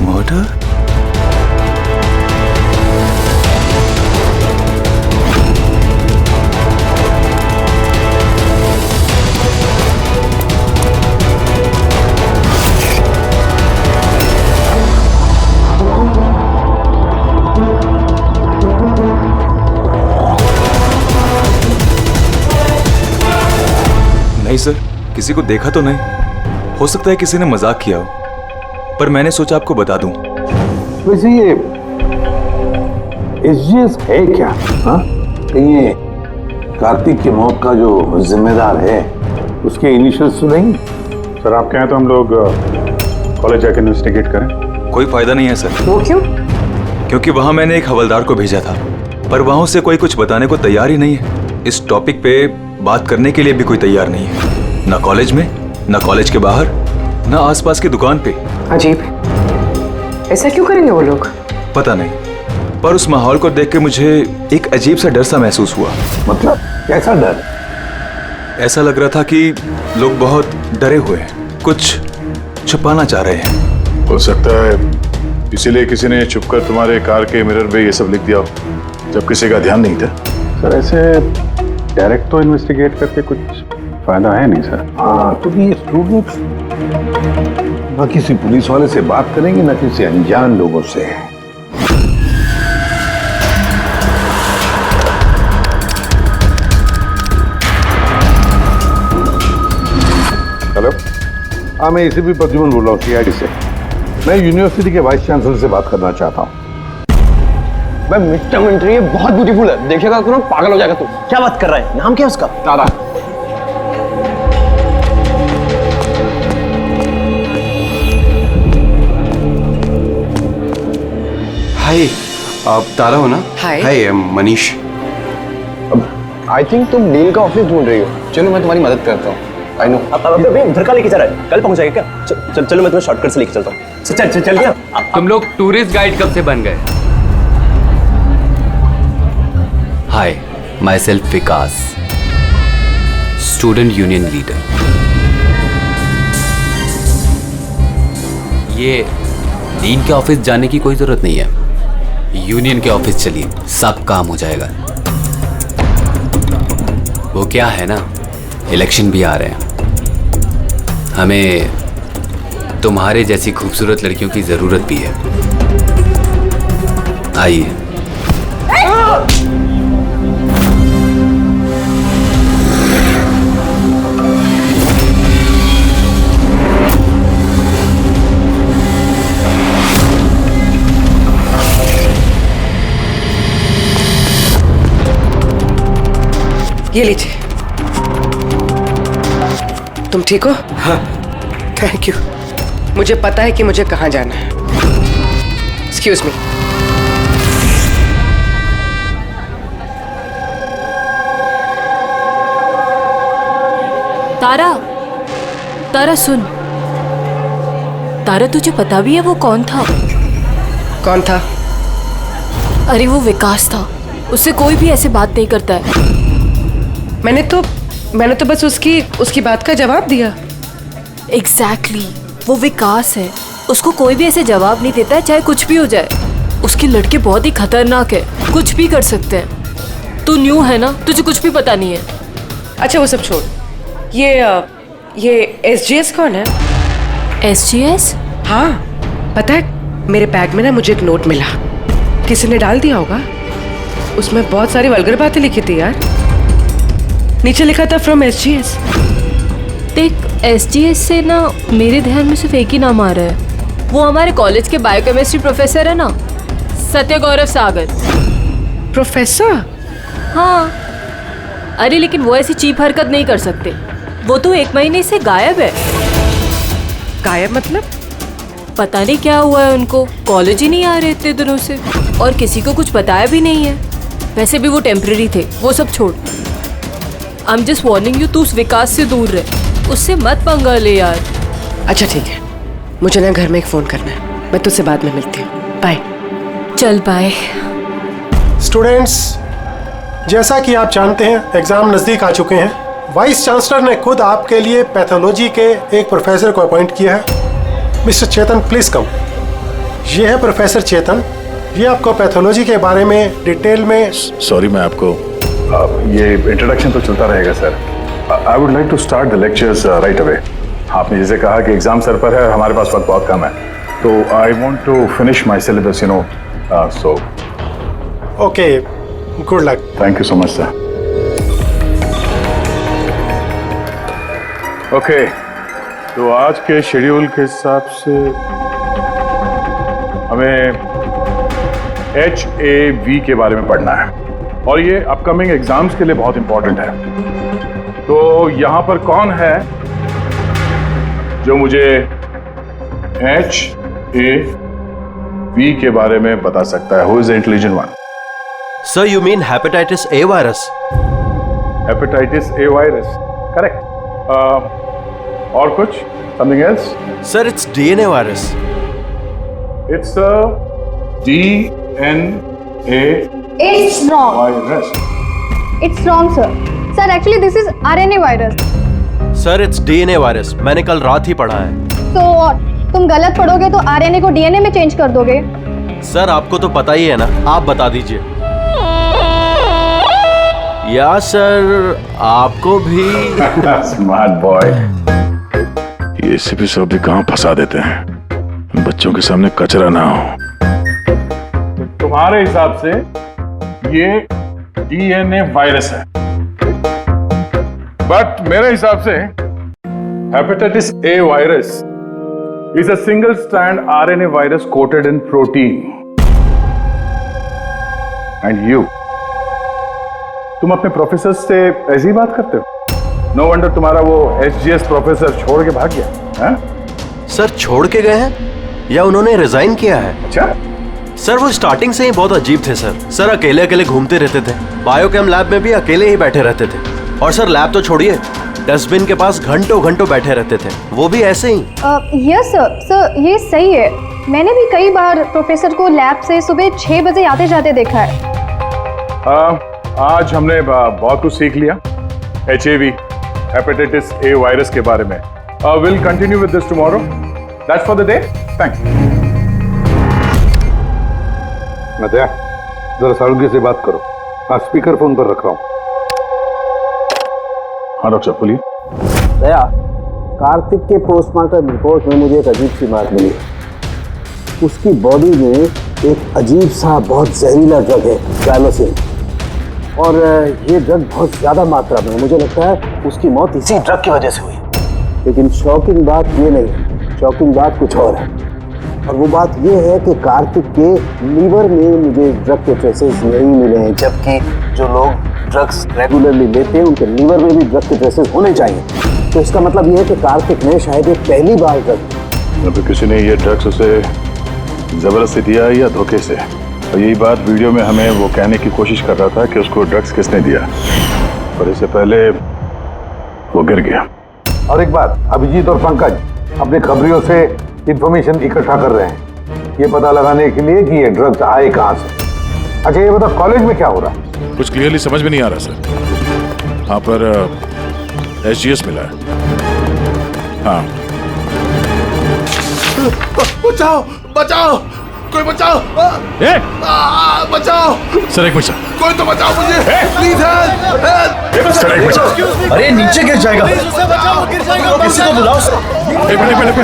मर्डर? नहीं सर, किसी को देखा तो नहीं। हो सकता है किसी ने मजाक किया हो, पर मैंने सोचा आपको बता दूं। वैसे ये एसजीएस है क्या? हाँ, ये कार्तिक की मौत का जो जिम्मेदार है उसके इनिशियल्स तो नहीं? सर आप कहें तो हम लोग कॉलेज जाकर इन्वेस्टिगेट करें। कोई फायदा नहीं है सर। वो क्यों? क्योंकि वहां मैंने एक हवलदार को भेजा था, पर वहां से कोई कुछ बताने को तैयार ही नहीं है। इस टॉपिक पे बात करने के लिए भी कोई तैयार नहीं है, ना कॉलेज में, ना कॉलेज के बाहर, ना आसपास की दुकान पे। अजीब, ऐसा क्यों करेंगे वो लोग? पता नहीं, पर उस माहौल को देख के मुझे एक अजीब सा डर सा महसूस हुआ। मतलब कैसा डर? ऐसा लग रहा था कि लोग बहुत डरे हुए हैं, कुछ छुपाना चाह रहे हैं। हो सकता है इसीलिए किसी ने छुपकर तुम्हारे कार के मिरर पे ये सब लिख दिया हो, जब किसी का ध्यान नहीं था। सर ऐसे डायरेक्ट तो इन्वेस्टिगेट करके कुछ फायदा है नहीं सर। हाँ, तो ये स्टूडेंट्स न किसी पुलिस वाले से बात करेंगे, न किसी अनजान लोगों से। हेलो, हाँ मैं इसी भी प्रद्युमन बोल रहा हूँ, CID से। मैं यूनिवर्सिटी के वाइस चांसलर से बात करना चाहता हूँ। भाई मिस्टर मिंट्री ये बहुत ब्यूटीफुल है, देखेगा तो ना पागल हो जाएगा तू। क्या बात कर रहा है? नाम क्या है उसका? तारा। हाय, आप तारा हो ना? हाय। हाय, मनीष। आई थिंक तुम डील का ऑफिस ढूंढ रही हो। चलो मैं तुम्हारी मदद करता हूँ। I know. अब उधर का लेके जा रहा है, कल पहुंचाएगा क्या? चलो मैं तुम्हें शॉर्टकट से लेके चलता हूँ। चल क्या? तुम लोग टूरिस्ट गाइड कब से बन गए? Hi, myself Vikas, student union leader. ये डीन के ऑफिस जाने की कोई जरूरत नहीं है, यूनियन के ऑफिस चलिए, सब काम हो जाएगा। वो क्या है ना, इलेक्शन भी आ रहे हैं, हमें तुम्हारे जैसी खूबसूरत लड़कियों की जरूरत भी है। आइए। ये लीजिए। तुम ठीक हो? हाँ। Thank you. मुझे पता है कि मुझे कहाँ जाना है। Excuse me. तारा, तारा सुन। तारा तुझे पता भी है वो कौन था? कौन था? अरे वो विकास था, उससे कोई भी ऐसे बात नहीं करता है। मैंने तो बस उसकी बात का जवाब दिया। एग्जैक्टली, वो विकास है, उसको कोई भी ऐसे जवाब नहीं देता है, चाहे कुछ भी हो जाए। उसके लड़के बहुत ही खतरनाक है, कुछ भी कर सकते हैं। तू न्यू है ना, तुझे कुछ भी पता नहीं है। अच्छा वो सब छोड़, ये SGS कौन है? SGS? हाँ, पता है मेरे बैग में ना मुझे एक नोट मिला, किसी ने डाल दिया होगा। उसमें बहुत सारी वल्गर बातें लिखी थी यार। नीचे लिखा था फ्रॉम SGS। देख, SGS से ना मेरे ध्यान में सिर्फ एक ही नाम आ रहा है। वो हमारे कॉलेज के बायोकेमिस्ट्री प्रोफेसर है ना, सत्य गौरव सागर। प्रोफेसर? हाँ। अरे लेकिन वो ऐसी चीप हरकत नहीं कर सकते। वो तो 1 महीने से गायब है। गायब मतलब? पता नहीं क्या हुआ है उनको, कॉलेज ही नहीं आ रहे इतने दिनों से, और किसी को कुछ बताया भी नहीं है। वैसे भी वो टेम्पररी थे, वो सब छोड़। I am just warning you, तू उस विकास से दूर रहे, उससे मत पंगा ले यार। अच्छा ठीक है, मुझे ना घर में एक फोन करना है, मैं तुझसे बाद में मिलती हूँ। बाय। चल बाय। स्टूडेंट्स, जैसा कि आप जानते हैं एग्जाम नज़दीक आ चुके हैं। वाइस चांसलर ने खुद आपके लिए पैथोलॉजी के एक प्रोफेसर को अपॉइंट किया है। Mister Chetan please come. ये है प्रोफेसर चेतन, ये आपको पैथोलॉजी के बारे में डिटेल में। सॉरी, मैं आपको ये इंट्रोडक्शन तो चलता रहेगा sir. I would like to start the lectures right away. आपने जैसे कहा कि एग्जाम सर पर है, हमारे पास वक्त बहुत कम है, तो I want to finish my syllabus, you know, so okay, good luck. Thank you so much sir. Okay, तो आज के शेड्यूल के हिसाब से हमें HAV के बारे में पढ़ना है, और ये अपकमिंग एग्जाम्स के लिए बहुत इंपॉर्टेंट है। तो यहां पर कौन है जो मुझे HAV वी के बारे में बता सकता है? Who is the intelligent one? Sir you mean hepatitis A virus? Hepatitis A virus, correct. और कुछ? Something else? Sir it's DNA virus. It's DNA It's wrong. Virus. It's wrong, sir. Sir, actually this is RNA virus. Sir it's DNA virus, मैंने कल रात ही पढ़ा है। So what? तुम गलत पढ़ोगे तो RNA को DNA में चेंज कर दोगे? सर आपको तो पता ही है ना, आप बता दीजिए। या सर आपको भी? Smart boy. ये एसीपी साहब भी कहाँ फंसा देते हैं, बच्चों के सामने कचरा ना हो। तुम्हारे हिसाब से ये डीएनए वायरस है, बट मेरे हिसाब से hepatitis A virus is a single strand RNA virus quoted in protein. And you, तुम अपने प्रोफेसर से ऐसी बात करते हो? नो वंडर तुम्हारा वो एसजीएस प्रोफेसर छोड़ के भाग गया है? सर छोड़ के गए हैं या उन्होंने रिजाइन किया है? अच्छा सर वो स्टार्टिंग से ही बहुत अजीब थे सर। सर अकेले अकेले घूमते रहते थे, बायोकेम लैब में भी अकेले ही बैठे रहते थे। और सर लैब तो छोड़िए, डस्टबिन के पास घंटों घंटों बैठे रहते थे, वो भी ऐसे ही। Yes sir. सर ये सही है, मैंने भी कई बार प्रोफेसर को लैब से सुबह 6 बजे आते जाते देखा है। आज हमने बहुत कुछ सीख लिया HIV हेपेटाइटिस ए वायरस के बारे में। Will continue with this tomorrow. That's for the day. Thanks. Nadia, जरा सालुंगी से बात करो। हाँ, स्पीकर फोन पर रख रहा हूँ। हाँ डॉक्टर बोलिए। दया, कार्तिक के पोस्टमार्टम रिपोर्ट में मुझे एक अजीब सी बात मिली। उसकी बॉडी में एक अजीब सा बहुत जहरीला ड्रग है, गैलोसिन, और ये ड्रग बहुत ज्यादा मात्रा में। मुझे लगता है उसकी मौत इसी ड्रग की वजह से हुई। लेकिन शॉकिंग बात ये नहीं है, शॉकिंग बात कुछ और है। और वो बात ये है कि कार्तिक के लीवर में मुझे ड्रग के ट्रेसेस नहीं मिले हैं, जबकि जो लोग ड्रग्स रेगुलरली लेते हैं उनके लीवर में भी ड्रग के ट्रेसेस होने चाहिए। तो इसका मतलब ये है कि कार्तिक ने शायद ये पहली बार ड्रग, तो किसी ने ये ड्रग्स उसे जबरदस्ती दिया या धोखे से। और यही बात वीडियो में हमें वो कहने की कोशिश कर रहा था कि उसको ड्रग्स किसने दिया, पर इससे पहले वो गिर गया। और एक बात, अभिजीत और पंकज अपने खबरियों से इंफॉर्मेशन इकट्ठा कर रहे हैं, ये पता लगाने के लिए कि ये ड्रग्स आए कहाँ से। अच्छा ये बताओ, कॉलेज में क्या हो रहा है? कुछ क्लियरली समझ में नहीं आ रहा सर। हाँ पर SGS मिला है। हाँ। बचाओ बचाओ, कोई बचाओ। बचाओ सर, एक मिनट। कोई तो बचाओ मुझे, प्लीज हेल्प। सर एक मिनट। अरे नीचे गिर जाएगा, किसी को बुलाओ। एक मिनट।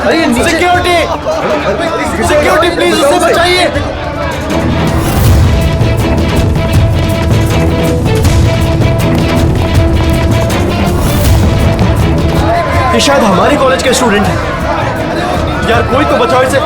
अरे सिक्योरिटी सिक्योरिटी प्लीज उसे बचाइए। ये शायद हमारे कॉलेज के स्टूडेंट हैं। यार कोई तो बचाओ इसे।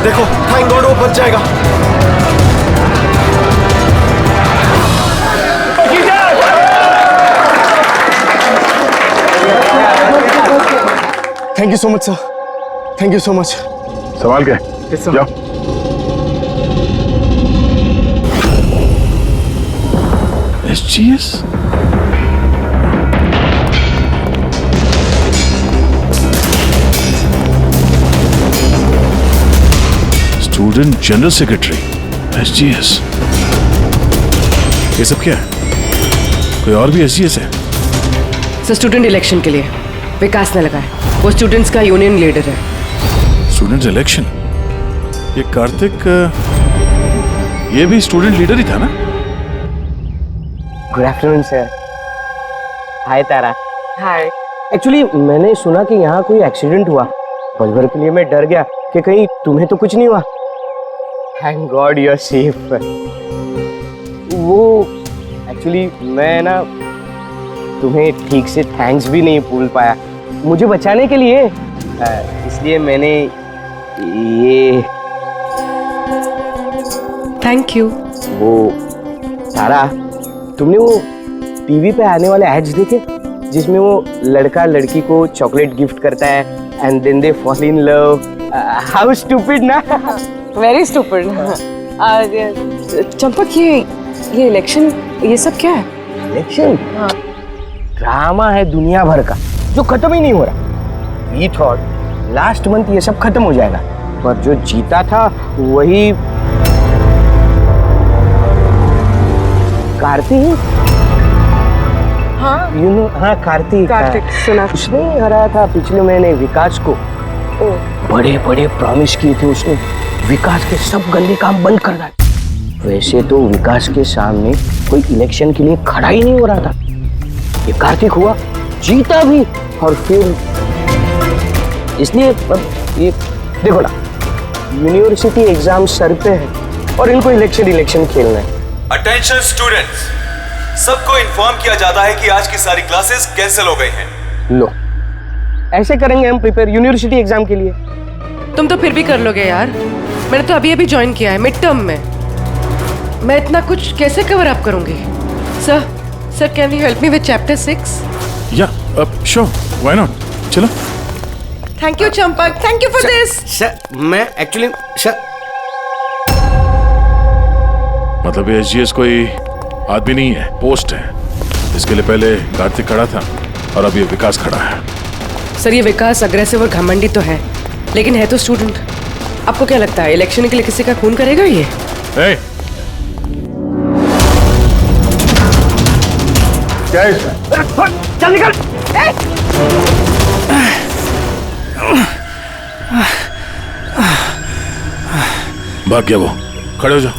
देखो, थैंक गॉड वो बच जाएगा। Thank you so much sir, thank you so much. संभाल के जाओ। SGS? Student general secretary, SGS। ये सब क्या है? कोई और भी SGS है? सर स्टूडेंट इलेक्शन के लिए विकास ने लगाया, वो स्टूडेंट्स का यूनियन लीडर है। Student election? ये कार्तिक ये भी स्टूडेंट लीडर ही था ना? Good afternoon sir. Hi Tara. Hi. Actually मैंने सुना कि यहाँ कोई एक्सीडेंट हुआ। पल भर के लिए मैं डर गया कि कहीं तुम्हें तो कुछ नहीं हुआ। Thank God you are safe. वो एक्चुअली मैं ना तुम्हें ठीक से थैंक्स भी नहीं बोल पाया मुझे बचाने के लिए, इसलिए मैंने ये। Thank you. वो तारा, तुमने वो टीवी पे आने वाले एड्स देखे जिसमें वो लड़का लड़की को चॉकलेट गिफ्ट करता है and then they fall in love? How stupid ना। Very stupid. चंपक, ये इलेक्शन, ये सब क्या है? इलेक्शन? हाँ। ड्रामा है दुनिया भर का जो खत्म ही नहीं हो रहा। वी थॉट लास्ट मंथ ये सब खत्म हो जाएगा, पर जो जीता था वही कार्तिक। हाँ यू नो, हाँ कार्तिक सुना। उसने हराया था पिछले महीने विकास को। बड़े बड़े प्रॉमिस किए थे उसने, विकास के सब गंदे काम बंद करना। वैसे तो विकास के सामने कोई इलेक्शन के लिए खड़ा ही नहीं हो रहा था। ये कार्तिक हुआ, जीता भी, और फिर इसलिए ये देखो ना, यूनिवर्सिटी एग्जाम सर पे है और इनको इलेक्शन खेलना है। अटेंशन स्टूडेंट्स, सबको इन्फॉर्म किया जाता है कि आज की सारी क्लासेस कैंसिल हो गई हैं। लो, ऐसे करेंगे हम प्रिपेयर यूनिवर्सिटी एग्जाम के लिए। तुम तो फिर भी कर लोगे यार, मैंने तो अभी जॉइन किया है मिड टर्म में। मैं इतना कुछ कैसे कवर अप करूंगी? Sir can you help me with chapter 6? या श्योर, व्हाई नॉट, चलो। Thank you Champak, thank you for this. Sir मैं एक्चुअली सर, मतलब ये एसजीएस कोई आदमी नहीं है, पोस्ट है। इसके लिए पहले कार्तिक खड़ा था और अब ये विकास खड़ा है। सर ये विकास अग्रेसिव और घमंडी तो है, लेकिन है तो स्टूडेंट। आपको क्या लगता है इलेक्शन के लिए किसी का खून करेगा ये? hey! क्या है इसमें? चल निकल। भाग गया वो, खड़े हो जाओ।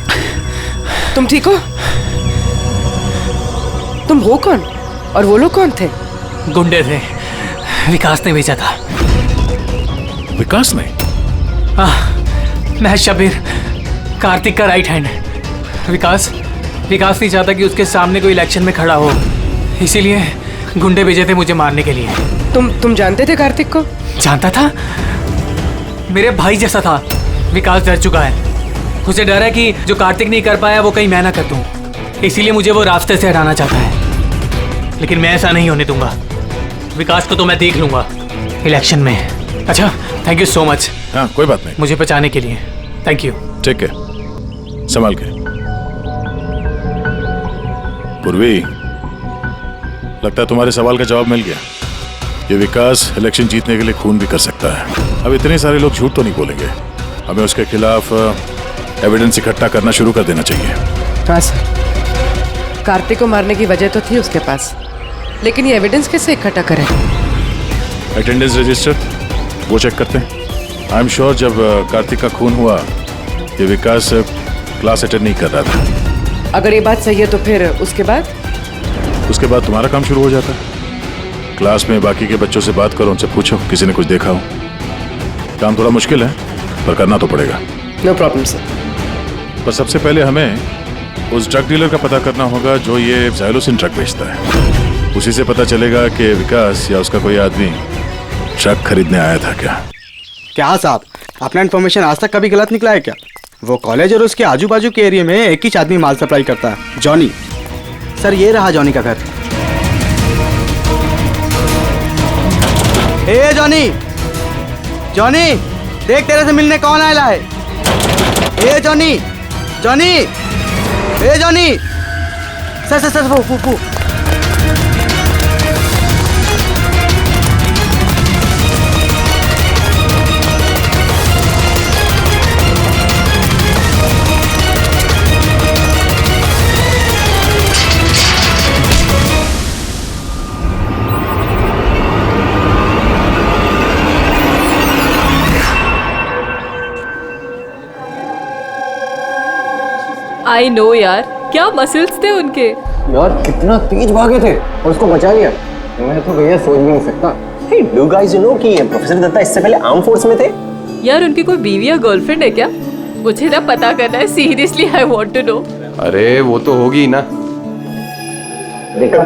तुम ठीक हो? तुम हो कौन और वो लोग कौन थे? गुंडे थे, विकास ने भेजा था। विकास ने? मैं शबीर, कार्तिक का राइट हैंड। विकास नहीं चाहता कि उसके सामने कोई इलेक्शन में खड़ा हो, इसीलिए गुंडे भेजे थे मुझे मारने के लिए। तुम जानते थे कार्तिक को? जानता था, मेरे भाई जैसा था। विकास डर चुका है, उसे डर है कि जो कार्तिक नहीं कर पाया वो कहीं मैं ना कर दूं, इसीलिए मुझे वो रास्ते से हटाना चाहता है। लेकिन मैं ऐसा नहीं होने दूंगा। विकास को तो मैं देख लूंगा इलेक्शन में। अच्छा, थैंक यू सो मच। हाँ, कोई बात नहीं, मुझे बचाने के लिए थैंक यू। ठीक है, संभाल के। पूर्वी, लगता है तुम्हारे सवाल का जवाब मिल गया। ये विकास इलेक्शन जीतने के लिए खून भी कर सकता है। अब इतने सारे लोग झूठ तो नहीं बोलेंगे, हमें उसके खिलाफ एविडेंस इकट्ठा करना शुरू कर देना चाहिए। हाँ सर, कार्तिक को मारने की वजह तो थी उसके पास, लेकिन ये एविडेंस कैसे इकट्ठा करें? अटेंडेंस रजिस्टर वो चेक करते हैं। आई एम श्योर जब कार्तिक का खून हुआ ये विकास क्लास अटेंड नहीं कर रहा था। अगर ये बात सही है तो फिर उसके बाद तुम्हारा काम शुरू हो जाता है। क्लास में बाकी के बच्चों से बात करो, उनसे पूछो किसी ने कुछ देखा हो। काम थोड़ा मुश्किल है पर करना तो पड़ेगा। No problem sir. पर सबसे पहले हमें उस ड्रग डीलर का पता करना होगा जो ये ज़ाइलोसिन ड्रग बेचता है। उसी से पता चलेगा कि विकास या उसका कोई आदमी ड्रग खरीदने आया था क्या साहब, अपना इन्फॉर्मेशन आज तक कभी गलत निकला है क्या? वो कॉलेज और उसके आजू बाजू के एरिया में एक ही आदमी माल सप्लाई करता है, जॉनी। सर ये रहा जॉनी का घर। ए जॉनी, जॉनी देख तेरे से मिलने कौन आया है? ए जॉनी, ए जॉनी। सर वो आई नो यार, क्या मसल्स थे उनके। यार कितना तेज भागे थे और उसको बचा लिया। मैं तो भैया सोच भी नहीं सकता। Hey, do you guys know कि प्रोफेसर दत्ता इससे पहले आर्म फोर्स में थे? यार उनकी कोई बीवी या गर्लफ्रेंड है क्या? मुझे ना पता करना है, seriously I want to know. अरे वो तो होगी ना। देखा,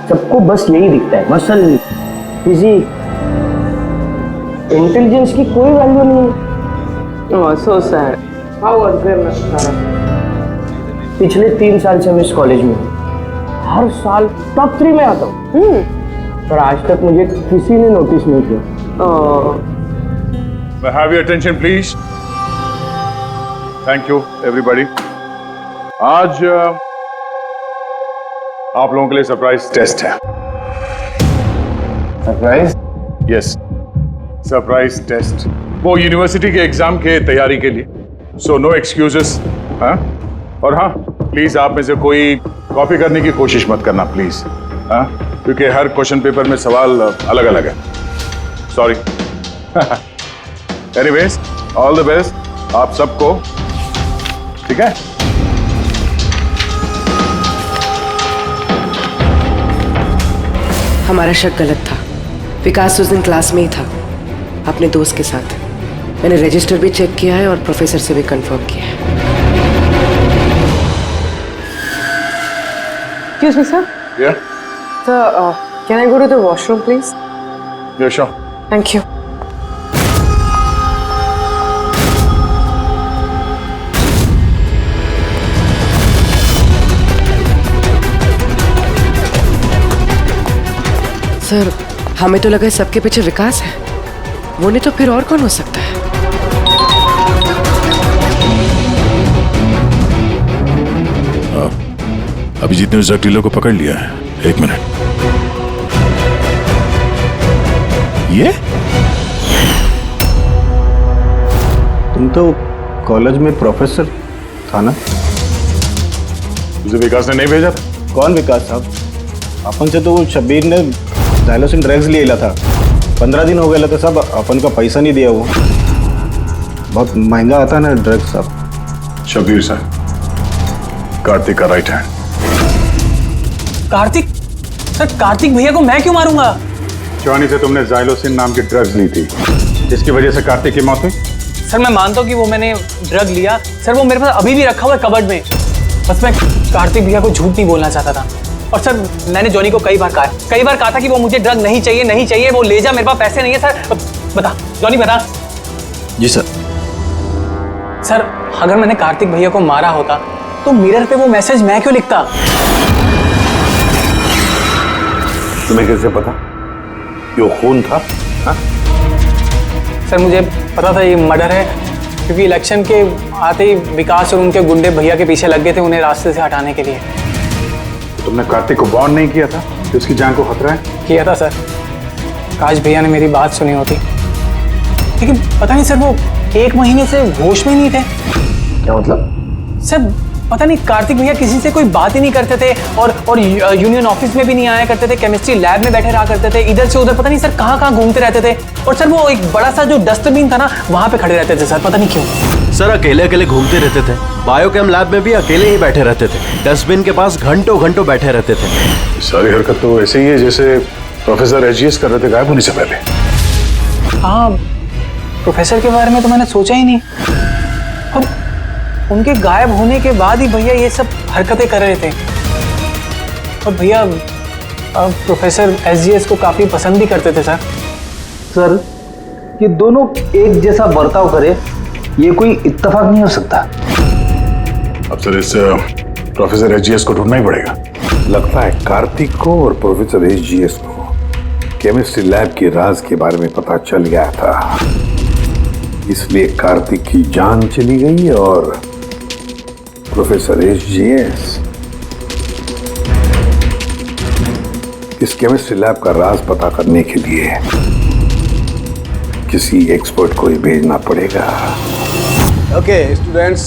सबको बस यही दिखता है, मसल, फिजिक, इंटेलिजेंस की कोई वैल्यू नहीं है। Oh, so sad. How was there, पिछले 3 साल से मैं इस कॉलेज में हूँ। हर साल टॉप 3 में आता हूँ। पर आज तक मुझे किसी ने नोटिस नहीं किया। Have your attention, please. Thank you, everybody. आज आप लोगों के लिए सरप्राइज टेस्ट है। सरप्राइज? Yes, surprise test. वो यूनिवर्सिटी के एग्जाम के तैयारी के लिए। So no excuses. हाँ, और हाँ, प्लीज आप में से कोई कॉपी करने की कोशिश मत करना, प्लीज। हाँ, क्योंकि हर क्वेश्चन पेपर में सवाल अलग अलग है। Sorry. Anyways, all the best आप सबको। ठीक है? हमारा शक गलत था। विकास उस दिन क्लास में ही था अपने दोस्त के साथ। मैंने रजिस्टर भी चेक किया है और प्रोफेसर से भी कंफर्म किया है। Excuse me, sir. Yeah. Sir, can I go to the washroom, please? Yeah, sure. Thank you. Sir, हमें तो लगा सबके पीछे विकास है। वो नहीं तो फिर और कौन हो सकता है? अभिजीत ने उस ड्रग डीलर को पकड़ लिया है। 1 मिनट। ये तुम तो कॉलेज में प्रोफेसर था ना? मुझे विकास ने नहीं भेजा था। कौन विकास साहब? अपन से तो शब्बीर ने डायलोसिन ड्रग्स ले था। 15 दिन हो गए था साहब, अपन का पैसा नहीं दिया। वो बहुत महंगा आता है ना ड्रग्स साहब। शब्बीर सर, कार्तिक का right hand. Kartik? Sir, Kartik भैया को मैं क्यों मारूंगा? जॉनी से तुमने जाइलोसिन नाम की ड्रग्स ली थी, जिसकी वजह से कार्तिक की मौत हुई। सर, मैं मानता हूँ कि वो मैंने ड्रग लिया। सर, वो मेरे पास अभी भी रखा हुआ है कबर्ड में। बस मैं कार्तिक भैया को झूठ नहीं बोलना चाहता था। और सर, मैंने जॉनी को कई बार कहा था कि वो मुझे ड्रग नहीं चाहिए, वो ले जा, मेरे पास पैसे नहीं है। सर बता, जॉनी बता। जी सर। सर, अगर मैंने कार्तिक भैया को मारा होता तो मिरर पे वो मैसेज मैं क्यों लिखता? तुम्हें कैसे पता ये खून था? हा? सर, मुझे पता था ये मर्डर है, क्योंकि इलेक्शन के आते ही विकास और उनके गुंडे भैया के पीछे लग गए थे उन्हें रास्ते से हटाने के लिए। तुमने कार्तिक को वार्न नहीं किया था कि उसकी जान को खतरा है? किया था सर। काश भैया ने मेरी बात सुनी होती। लेकिन पता नहीं सर, वो 1 महीने से होश में नहीं थे। क्या मतलब? सर, पता नहीं, कार्तिक भैया किसी से कोई बात ही नहीं करते थे और यूनियन ऑफिस में भी नहीं आया करते थे। केमिस्ट्री लैब में बैठे रहा करते थे, इधर से उधर पता नहीं सर कहाँ घूमते रहते थे। और सर, वो एक बड़ा सा जो डस्टबिन था ना, वहां पे खड़े रहते थे सर, पता नहीं क्यों। सर, अकेले अकेले घूमते रहते थे। बायोकेम लैब में भी अकेले ही बैठे रहते थे। डस्टबिन के पास घंटों घंटों बैठे रहते थे। सारी हरकत तो ऐसे ही है जैसे प्रोफेसर एचजीएस कर रहे थे गायब होने से पहले। हाँ, प्रोफेसर के बारे में तो मैंने सोचा ही नहीं। अब उनके गायब होने के बाद ही भैया ये सब हरकतें कर रहे थे। और भैया प्रोफेसर एचजीएस को काफी पसंद भी करते थे सर। सर, ये दोनों एक जैसा बर्ताव करे, ये कोई इत्तेफाक नहीं हो सकता। अब सर, इस प्रोफेसर एचजीएस को ढूंढना ही पड़ेगा। लगता है कार्तिक को और प्रोफेसर एचजीएस को केमिस्ट्री लैब के राज के बारे में पता चल गया था, इसलिए कार्तिक की जान चली गई और प्रोफेसर एचजीएस इस केमिस्ट्री लैब का राज पता करने के लिए किसी एक्सपर्ट को ही भेजना पड़ेगा। Okay, students,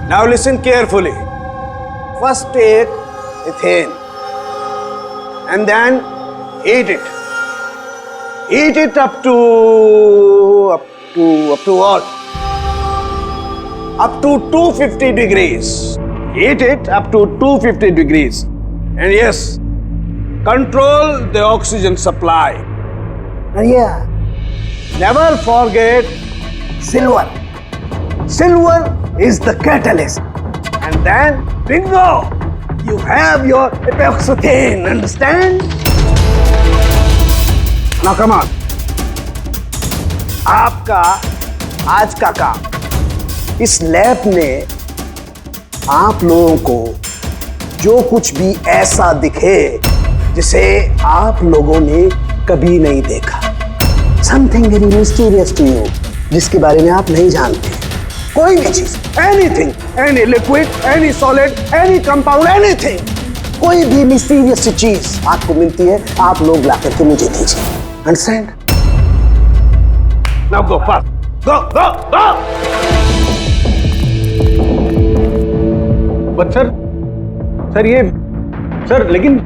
now listen carefully. First take ethane and then heat it. Heat it up to what? Up to 250 degrees. heat it up to 250 degrees. And yes, control the oxygen supply. And yeah, never forget silver. Silver is the catalyst. And then, bingo! You have your epoxythane, understand? Now come on. आपका आज का काम, इस lab ने आप लोगों को जो कुछ भी ऐसा दिखे जिसे आप लोगों ने कभी नहीं देखा, something very mysterious to you, जिसके बारे में आप नहीं जानते, कोई भी चीज, anything, any liquid, any solid, any compound, anything, कोई भी मिस्टीरियस चीज आपको मिलती है, आप लोग ला करके मुझे दीजिए, understand? Now go fast, go go go. But sir ये सर लेकिन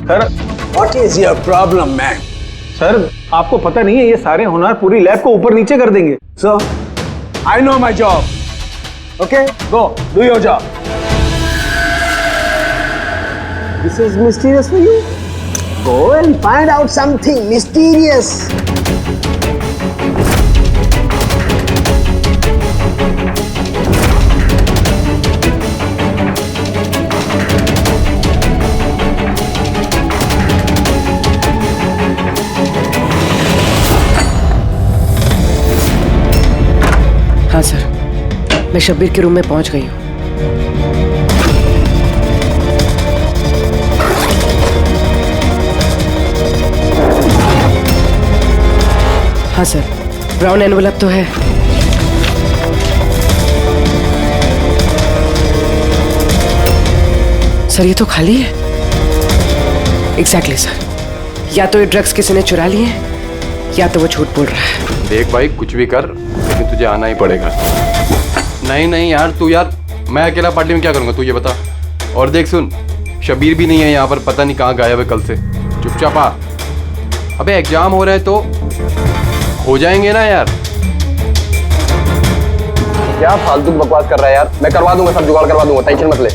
sir what is your problem man? Sir आपको पता नहीं है ये सारे होनहार पूरी लैब को ऊपर नीचे कर देंगे। Sir I know my job, okay, go do your job. This is mysterious for you, go and find out something mysterious. हाँ सर, मैं शब्बीर के रूम में पहुंच गई हूँ। हाँ सर, ब्राउन एनवेलप तो है। सर ये तो खाली है। एग्जैक्टली सर, या तो ये ड्रग्स किसी ने चुरा लिए हैं या तो वो झूठ बोल रहा है। देख भाई, कुछ भी कर लेकिन तुझे आना ही पड़ेगा। नहीं यार, तू यार, मैं अकेला पार्टी में क्या करूंगा तू ये बता। और देख सुन, शबीर भी नहीं है यहाँ पर, पता नहीं कहाँ गायब है कल से। चुपचाप आ। अबे एग्जाम हो रहा है तो हो जाएंगे ना यार। क्या फालतू बकवास कर रहा है यार, मैं करवा दूंगा, सब जुगाड़ करवा दूंगा, टेंशन मत ले।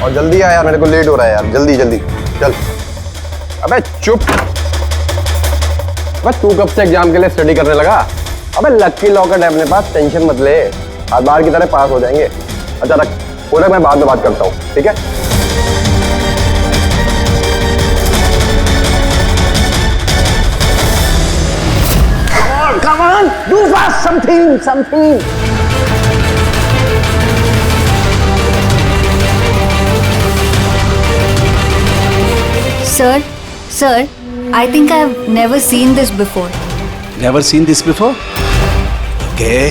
और जल्दी आ यार, मेरे को लेट हो रहा है यार, जल्दी जल्दी चल। अबे चुप, बस तू कब से एग्जाम के लिए स्टडी करने लगा? अबे लकी लॉकेट है अपने पास, टेंशन मत ले, आज बाहर की तरह पास हो जाएंगे। अच्छा रख, पूरा मैं बाद में बात करता हूँ, ठीक है? Come on, do fast, something. Sir, I think I've never seen this before. Never seen this before? Okay.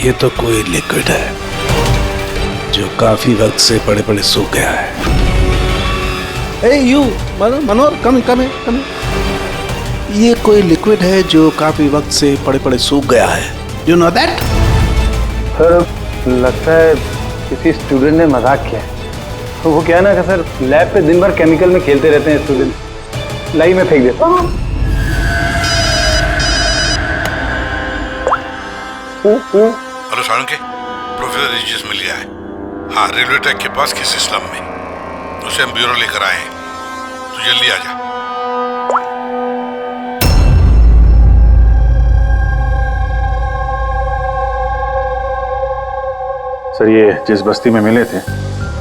ये तो कोई लिक्विड है जो काफी वक्त से पड़े पड़े सूख गया है। Hey you, Manohar, come here. ये कोई लिक्विड है जो काफी वक्त से पड़े पड़े सूख गया है। You know that? सर लगता है किसी स्टूडेंट ने मजाक किया है। तो वो क्या है ना कि सर लैब पे दिन भर केमिकल में खेलते रहते हैं स्टूडेंट, लाई में फेंक देता हूँ। हेलो सारंगे, प्रोफेसर रजिस्टर मिल गया है। हाँ, रेलवे ट्रैक के पास किसी स्लम में, उसे हम ब्यूरो लेकर आए हैं। तू जल्दी आ जा। सर ये जिस बस्ती में मिले थे,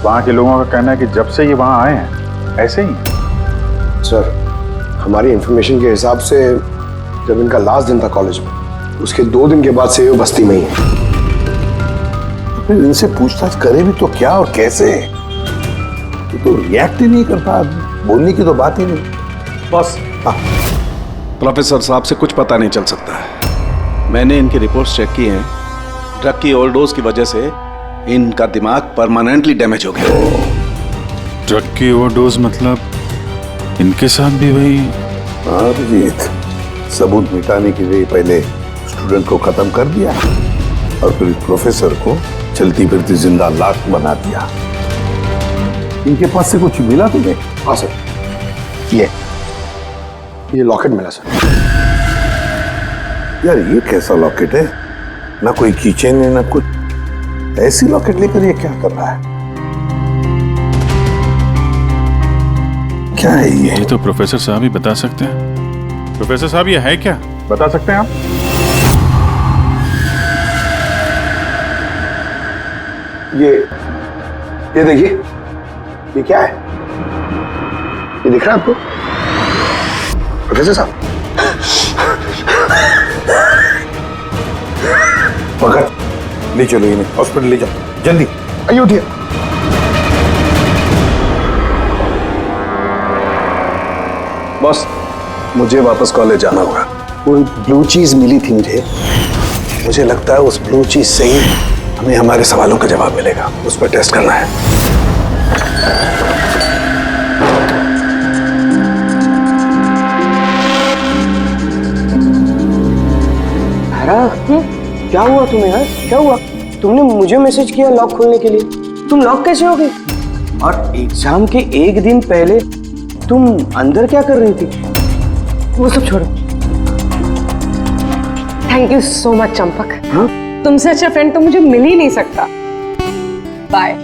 वहाँ के लोगों का कहना है कि जब से ये वहाँ आए हैं ऐसे ही। सर हमारी इंफॉर्मेशन के हिसाब से जब इनका लास्ट दिन था कॉलेज में, उसके 2 दिन के बाद से ये बस्ती में ही है। फिर इनसे पूछताछ करे भी तो क्या और कैसे? ये तो रिएक्ट ही नहीं करता, बोलने की तो बात ही नहीं। बॉस, प्रोफेसर साहब से कुछ पता नहीं चल सकता है। मैंने इनकी रिपोर्ट्स चेक की हैं। ड्रग की ओवरडोज की वजह से इनका दिमाग परमानेंटली डैमेज हो गया। ड्रग की ओवरडोज मतलब इनके साथ भी वही? हाँ अभिजीत, सबूत मिटाने के लिए पहले स्टूडेंट को खत्म कर दिया और फिर प्रोफेसर को चलती फिरती जिंदा लाश बना दिया। इनके पास से कुछ मिला तुम्हें? हाँ सर, ये लॉकेट मिला सर। यार ये कैसा लॉकेट है? ना कोई कीचेन है ना कुछ। ऐसी लॉकेट लेकर ये क्या कर रहा है? क्या है ये? ये तो प्रोफेसर साहब ही बता सकते हैं। प्रोफेसर साहब ये है क्या, बता सकते हैं आप? ये देखिए, ये क्या है? ये दिख रहा है आपको प्रोफेसर साहब? पकड़, ले चलो इन्हें हॉस्पिटल ले जाओ जल्दी। आइए उठिए। बॉस, मुझे वापस कॉलेज जाना होगा। वो ब्लू चीज मिली थी मुझे लगता है उस ब्लू चीज से ही हमें हमारे सवालों का जवाब मिलेगा। उस पर टेस्ट करना है। क्या हुआ तुम्हें यार? क्या हुआ? तुमने मुझे मैसेज किया लॉक खोलने के लिए। तुम लॉक कैसे हो गई? और एग्जाम के एक दिन पहले तुम अंदर क्या कर रही थी? वो सब छोड़ो। Thank you so much Champak. तुमसे अच्छा फ्रेंड तो मुझे मिल ही नहीं सकता। बाय।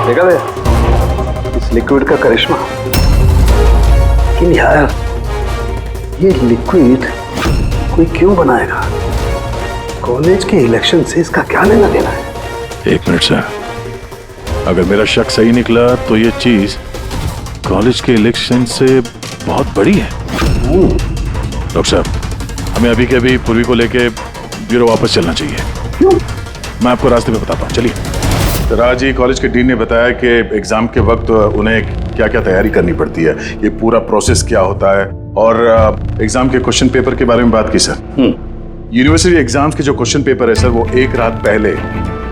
देखा भैया इस लिक्विड का करिश्मा। लेकिन यार ये लिक्विड कोई क्यों बनाएगा? कॉलेज के इलेक्शन से इसका क्या लेना देना है? एक मिनट सर, अगर मेरा शक सही निकला तो ये चीज कॉलेज के इलेक्शन से बहुत बड़ी है। डॉक्टर साहब, हमें अभी के अभी पूर्वी को लेके ब्यूरो वापस चलना चाहिए। क्यों? मैं आपको रास्ते में बताता हूँ, चलिए। राज जी, कॉलेज के डीन ने बताया कि एग्जाम के वक्त उन्हें क्या क्या तैयारी करनी पड़ती है, ये पूरा प्रोसेस क्या होता है, और एग्जाम के क्वेश्चन पेपर के बारे में बात की सर। यूनिवर्सिटी एग्जाम्स के जो क्वेश्चन पेपर है सर, वो एक रात पहले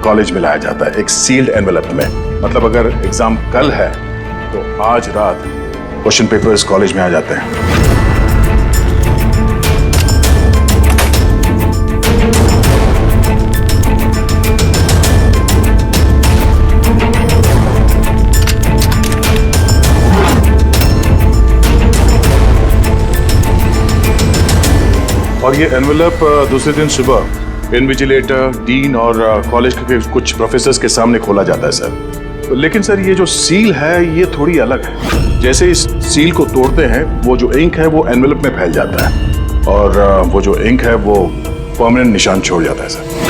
कॉलेज में लाया जाता है एक सील्ड एनवेलप में। मतलब अगर एग्जाम कल है तो आज रात क्वेश्चन पेपर्स कॉलेज में आ जाते हैं। और ये एनवेलप दूसरे दिन सुबह इन्विजिलेटर, डीन और कॉलेज के कुछ प्रोफेसर्स के सामने खोला जाता है सर। लेकिन सर ये जो सील है ये थोड़ी अलग है। जैसे इस सील को तोड़ते हैं, वो जो इंक है वो एनवेलप में फैल जाता है और वो जो इंक है वो परमानेंट निशान छोड़ जाता है सर।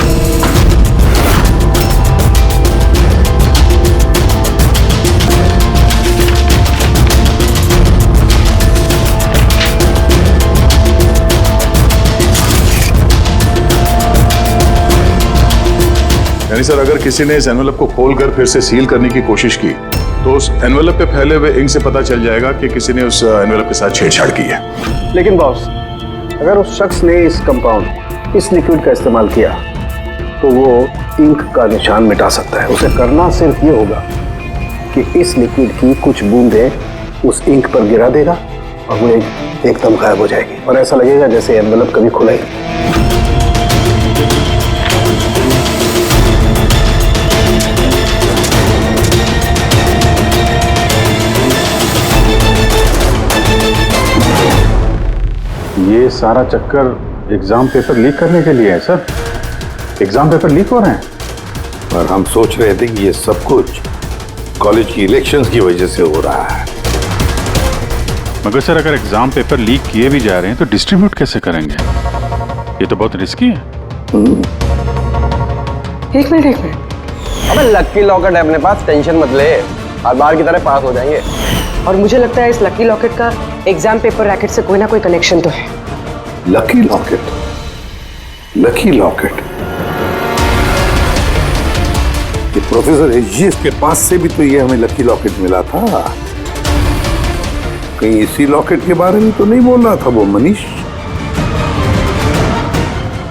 यानी सर अगर किसी ने इस एनवेलप को खोलकर फिर से सील करने की कोशिश की तो उस एनवेलप पे फैले हुए इंक से पता चल जाएगा कि किसी ने उस एनवेलप के साथ छेड़छाड़ की है। लेकिन बॉस, अगर उस शख्स ने इस कंपाउंड, इस लिक्विड का इस्तेमाल किया तो वो इंक का निशान मिटा सकता है। उसे करना सिर्फ ये होगा कि इस लिक्विड की कुछ बूंदें उस इंक पर गिरा देगा और वो एकदम गायब हो जाएगी और ऐसा लगेगा जैसे एनवेलप कभी खुला ही नहीं। ये सारा चक्कर एग्जाम पेपर लीक करने के लिए है सर। एग्जाम पेपर लीक हो रहे हैं। पर हम सोच रहे थे कि ये सब कुछ कॉलेज की इलेक्शंस की वजह से हो रहा है। मगर सर अगर एग्जाम पेपर लीक किए भी जा रहे हैं तो डिस्ट्रीब्यूट कैसे करेंगे? ये तो बहुत रिस्की है। एक मिनट। अबे लकी लॉकेट है अपने पास, टेंशन मत ले, हर बार की तरह पास हो जाएंगे। और मुझे लगता है इस लकी लॉकेट का एग्जाम पेपर रैकेट से कोई ना कोई कनेक्शन तो है। Lucky locket? Lucky locket? ये प्रोफेसर एजीएस के पास से भी तो ये हमें लकी लॉकेट मिला था। कहीं इसी लॉकेट के बारे में तो नहीं बोल रहा था वो मनीष?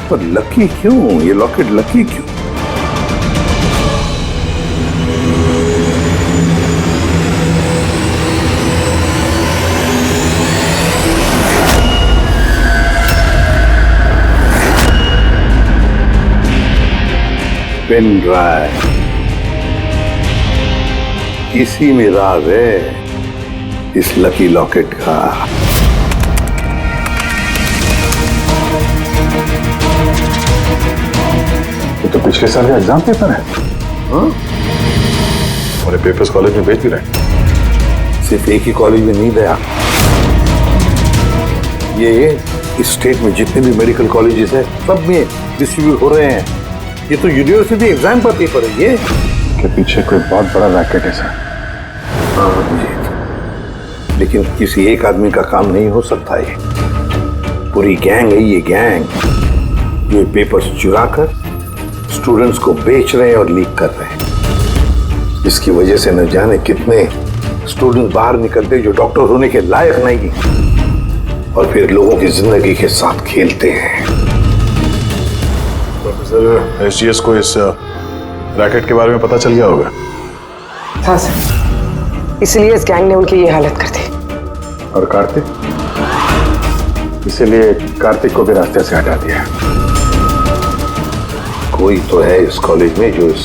पर लकी क्यों? ये लॉकेट लकी क्यों? पेन ड्राइव, इसी में राज है इस लकी लॉकेट का। ये तो पिछले साल का एग्जाम पेपर है। हाँ? और ये पेपर्स कॉलेज में भेज भी रहे। सिर्फ एक ही कॉलेज में नहीं गया, ये इस स्टेट में जितने भी मेडिकल कॉलेजेस हैं सब में डिस्ट्रीब्यूट हो रहे हैं। ये तो यूनिवर्सिटी एग्जाम का पेपर है। ये के पीछे कोई बहुत बड़ा रैकेट है सर। हाँ जी, लेकिन किसी एक आदमी का काम नहीं हो सकता। ये पूरी गैंग है, ये गैंग जो ये पेपर्स चुरा कर स्टूडेंट्स को बेच रहे हैं और लीक कर रहे हैं। इसकी वजह से न जाने कितने स्टूडेंट बाहर निकलते जो डॉक्टर होने के लायक नहीं और फिर लोगों की जिंदगी के साथ खेलते हैं। प्रोफेसर एसजीएस को इस रैकेट के बारे में पता चल गया होगा। हाँ सर, इसलिए इस गैंग ने उनकी ये हालत कर दी। और कार्तिक? इसीलिए कार्तिक को भी रास्ते से हटा दिया। कोई तो है इस कॉलेज में जो इस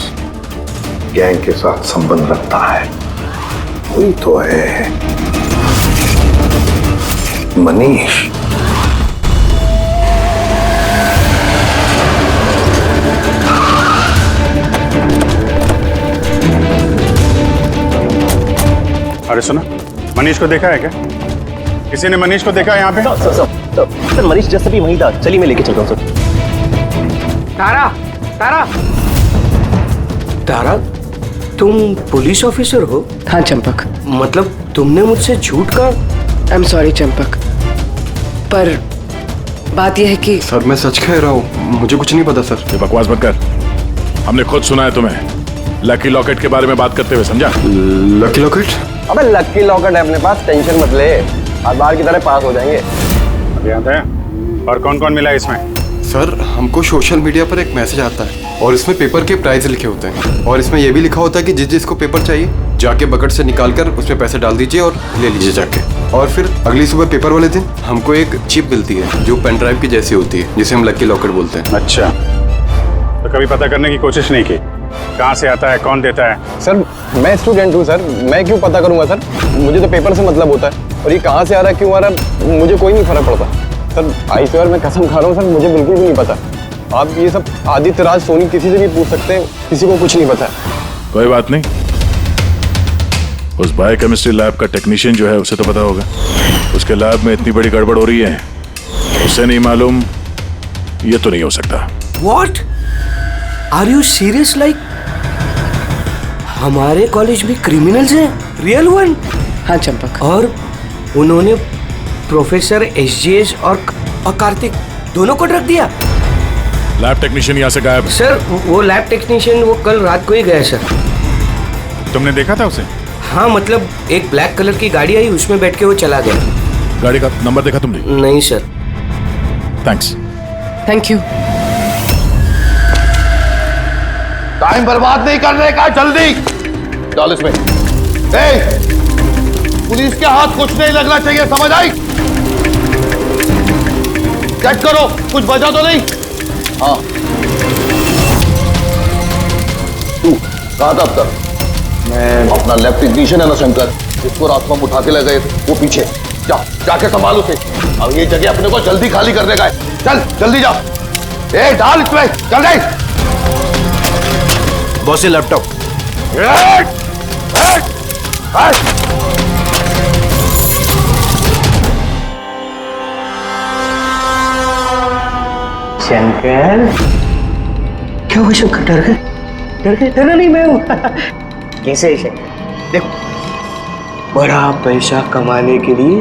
गैंग के साथ संबंध रखता है। कोई तो है। मनीष। अरे सुनो, मनीष को देखा है क्या? किसी ने मनीष को देखा है यहाँ पे? सर मनीष जैसे भी वहीं था। चलिए मैं लेके चलता हूँ सर। तारा, तारा, तारा, तुम पुलिस ऑफिसर हो? हाँ चंपक। मतलब तुमने मुझसे झूठ कहा? आई एम सॉरी चंपक, पर बात यह है कि सर मैं सच कह रहा हूँ, मुझे कुछ नहीं पता सर। ये बकवास मत कर, हमने खुद सुना है तुम्हें लकी लॉकेट के बारे में बात करते हुए, समझा? Lucky locket? अबे लकी लॉकेट है अपने पास, टेंशन मत ले, हर बार की तरह पास हो जाएंगे। याद है? और कौन कौन मिला इसमें? सर हमको सोशल मीडिया पर एक मैसेज आता है और इसमें पेपर के प्राइस लिखे होते हैं और इसमें यह भी लिखा होता है कि जिस जिसको पेपर चाहिए जाके बकेट से निकाल कर उसमें पैसे डाल दीजिए और ले लीजिए जाके। और फिर अगली सुबह पेपर वाले दिन हमको एक चिप मिलती है जो पेन ड्राइव की जैसी होती है, जिसे हम लकी लॉकेट बोलते हैं। अच्छा, तो कभी पता करने की कोशिश नहीं की कहाँ से आता है, कौन देता है? सर मैं स्टूडेंट हूँ सर, मैं क्यों पता करूँगा सर? मुझे तो पेपर से मतलब होता है और ये कहाँ से आ रहा है, क्यों आ रहा है, मुझे कोई नहीं फर्क पड़ता सर। आई स्वेयर मैं कसम खा रहा हूँ सर, मुझे बिल्कुल भी नहीं पता। आप ये सब आदित्य राज सोनी किसी से भी पूछ सकते हैं, किसी को कुछ नहीं पता। कोई बात नहीं, उस बायोकेमिस्ट्री लैब का टेक्नीशियन जो है उसे तो पता होगा। उसके लैब में इतनी बड़ी गड़बड़ हो रही है, उसे नहीं मालूम, ये तो नहीं हो सकता। What? Are you serious? Like हमारे कॉलेज में क्रिमिनल्स हैं, रियल वन? हाँ चंपक। और उन्होंने प्रोफेसर एसजीएस और कार्तिक दोनों को रख दिया। लैब टेक्नीशियन यहाँ से गायब? सर वो लैब टेक्नीशियन वो कल रात को ही गया सर। तुमने देखा था उसे? हाँ मतलब एक ब्लैक कलर की गाड़ी आई, उसमें बैठ के वो चला गया। गाड़ी का नंबर देखा तुमने? नहीं sir. Thanks. Thank you. Time बर्बाद नहीं करने का, जल्दी डाल इसमें। पुलिस के हाथ कुछ नहीं लगना चाहिए, समझ आई? चेक करो कुछ बचा तो नहीं। हाँ तू कहाँ था अब तक? मैं अपना लैब टेक्नीशियन है ना शंकर, जिसको रात को हम उठा के ले गए थे, वो पीछे जाके संभाल उसे। अब ये जगह अपने को जल्दी खाली करने का है, चल जल्दी जा। डाल इसमें, चल रही बॉस ये लैपटॉप। शंकर क्या हुआ? शंकर डर गए? डर गए? डरा नहीं, मैं हूं। कैसे है शंकर? देखो, बड़ा पैसा कमाने के लिए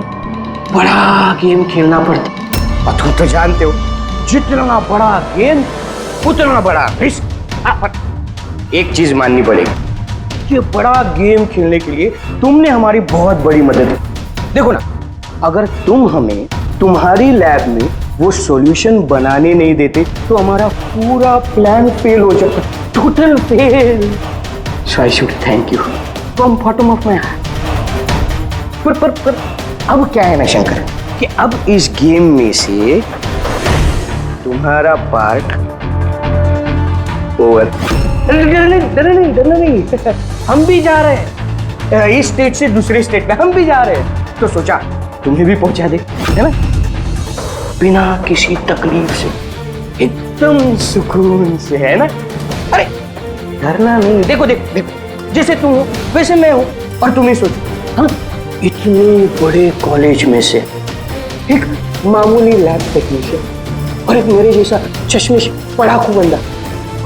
बड़ा गेम खेलना पड़ता, और तुम तो जानते हो जितना बड़ा गेम उतना बड़ा रिस्क। एक चीज माननी पड़ेगी, ये बड़ा गेम खेलने के लिए तुमने हमारी बहुत बड़ी मदद की। देखो ना, अगर तुम हमें तुम्हारी लैब में वो सॉल्यूशन बनाने नहीं देते तो हमारा पूरा प्लान फेल हो जाता, total fail. So I should thank you from bottom of my heart. पर अब क्या है ना शंकर कि अब इस गेम में से तुम्हारा पार्ट ओवर। डरना नहीं हम भी जा रहे हैं इस स्टेट से दूसरे स्टेट में, हम भी जा रहे हैं तो सोचा तुम्हें भी पहुंचा दे, है ना, बिना किसी तकलीफ से, एकदम सुकून से, है ना। अरे डरना नहीं, देखो जैसे तुम हो वैसे मैं हूं। और तुम्हें सोचो, हाँ, इतने बड़े कॉलेज में से एक मामूली लैब टेक्नीशियन और एक मेरे जैसा चश्मिश पढ़ाकू बंदा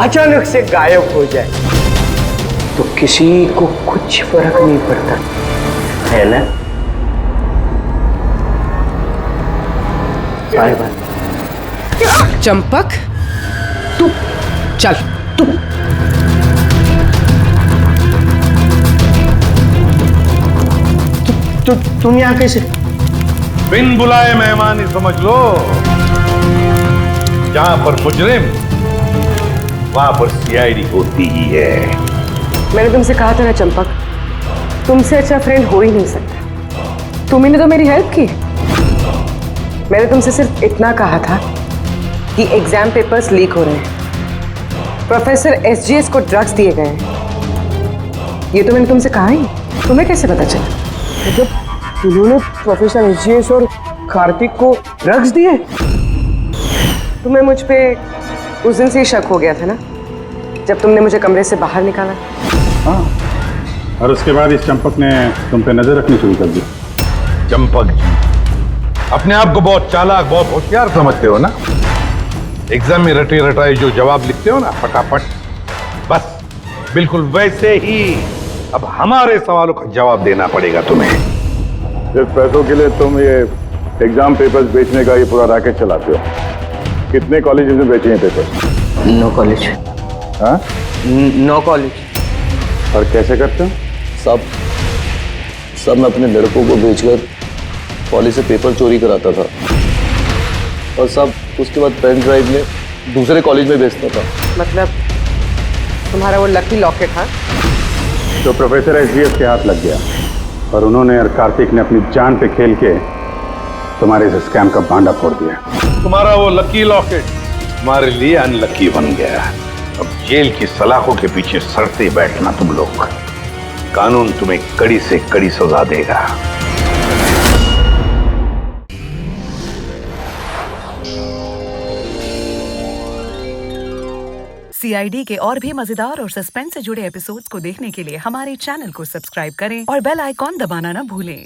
अचानक से गायब हो जाए तो किसी को कुछ फर्क नहीं पड़ता, है ना। Bye bye. चंपक तू चल, तू तुम यहाँ कैसे? बिन बुलाए मेहमान ही समझ लो। जहां पर मुजरिम वहां पर सीआईडी होती ही है। मैंने तुमसे कहा था ना चंपक, तुमसे अच्छा फ्रेंड हो ही नहीं सकता। तुमने तो मेरी हेल्प की। मैंने तुमसे सिर्फ इतना कहा था कि एग्जाम पेपर्स लीक हो रहे हैं, प्रोफेसर एसजीएस को ड्रग्स दिए गए हैं। ये तो मैंने तुमसे कहा ही, तुम्हें कैसे पता चला? मतलब उन्होंने प्रोफेसर एसजीएस और कार्तिक को ड्रग्स दिए? तुम्हें मुझ पे उस दिन से ही शक हो गया था ना, जब तुमने मुझे कमरे से बाहर निकाला। हाँ, और उसके बाद इस चंपक ने तुम पे नजर रखनी शुरू कर दी। चंपक जी अपने आप को बहुत चालाक, बहुत होशियार समझते हो ना। एग्जाम में रटे रटाए जो जवाब लिखते हो ना फटाफट, बस बिल्कुल वैसे ही अब हमारे सवालों का जवाब देना पड़ेगा तुम्हें। सिर्फ पैसों के लिए तुम ये एग्जाम पेपर्स बेचने का ये पूरा रैकेट चलाते हो। कितने कॉलेजेस में बेचे हैं पेपर्स? 9 कॉलेज। हाँ, 9 कॉलेज। और कैसे करते हो? सब मैं अपने लड़कों को बेचकर कॉलेज से पेपर चोरी कराता था और सब उसके बाद पेन ड्राइव में दूसरे कॉलेज में बेचता था। मतलब तुम्हारा वो लकी लॉकेट? हाँ, तो प्रोफेसर एसजीएस के हाथ लग गया और उन्होंने और कार्तिक ने अपनी जान पे खेल के तुम्हारे इस स्कैम का भांडा फोड़ दिया। तुम्हारा वो लकी लॉकेट तुम्हारे लिए अनलकी बन गया। अब जेल की सलाखों के पीछे सड़ते बैठना तुम लोग। कानून तुम्हें कड़ी से कड़ी सजा देगा। सीआईडी के और भी मजेदार और सस्पेंस से जुड़े एपिसोड्स को देखने के लिए हमारे चैनल को सब्सक्राइब करें और बेल आइकॉन दबाना ना भूलें।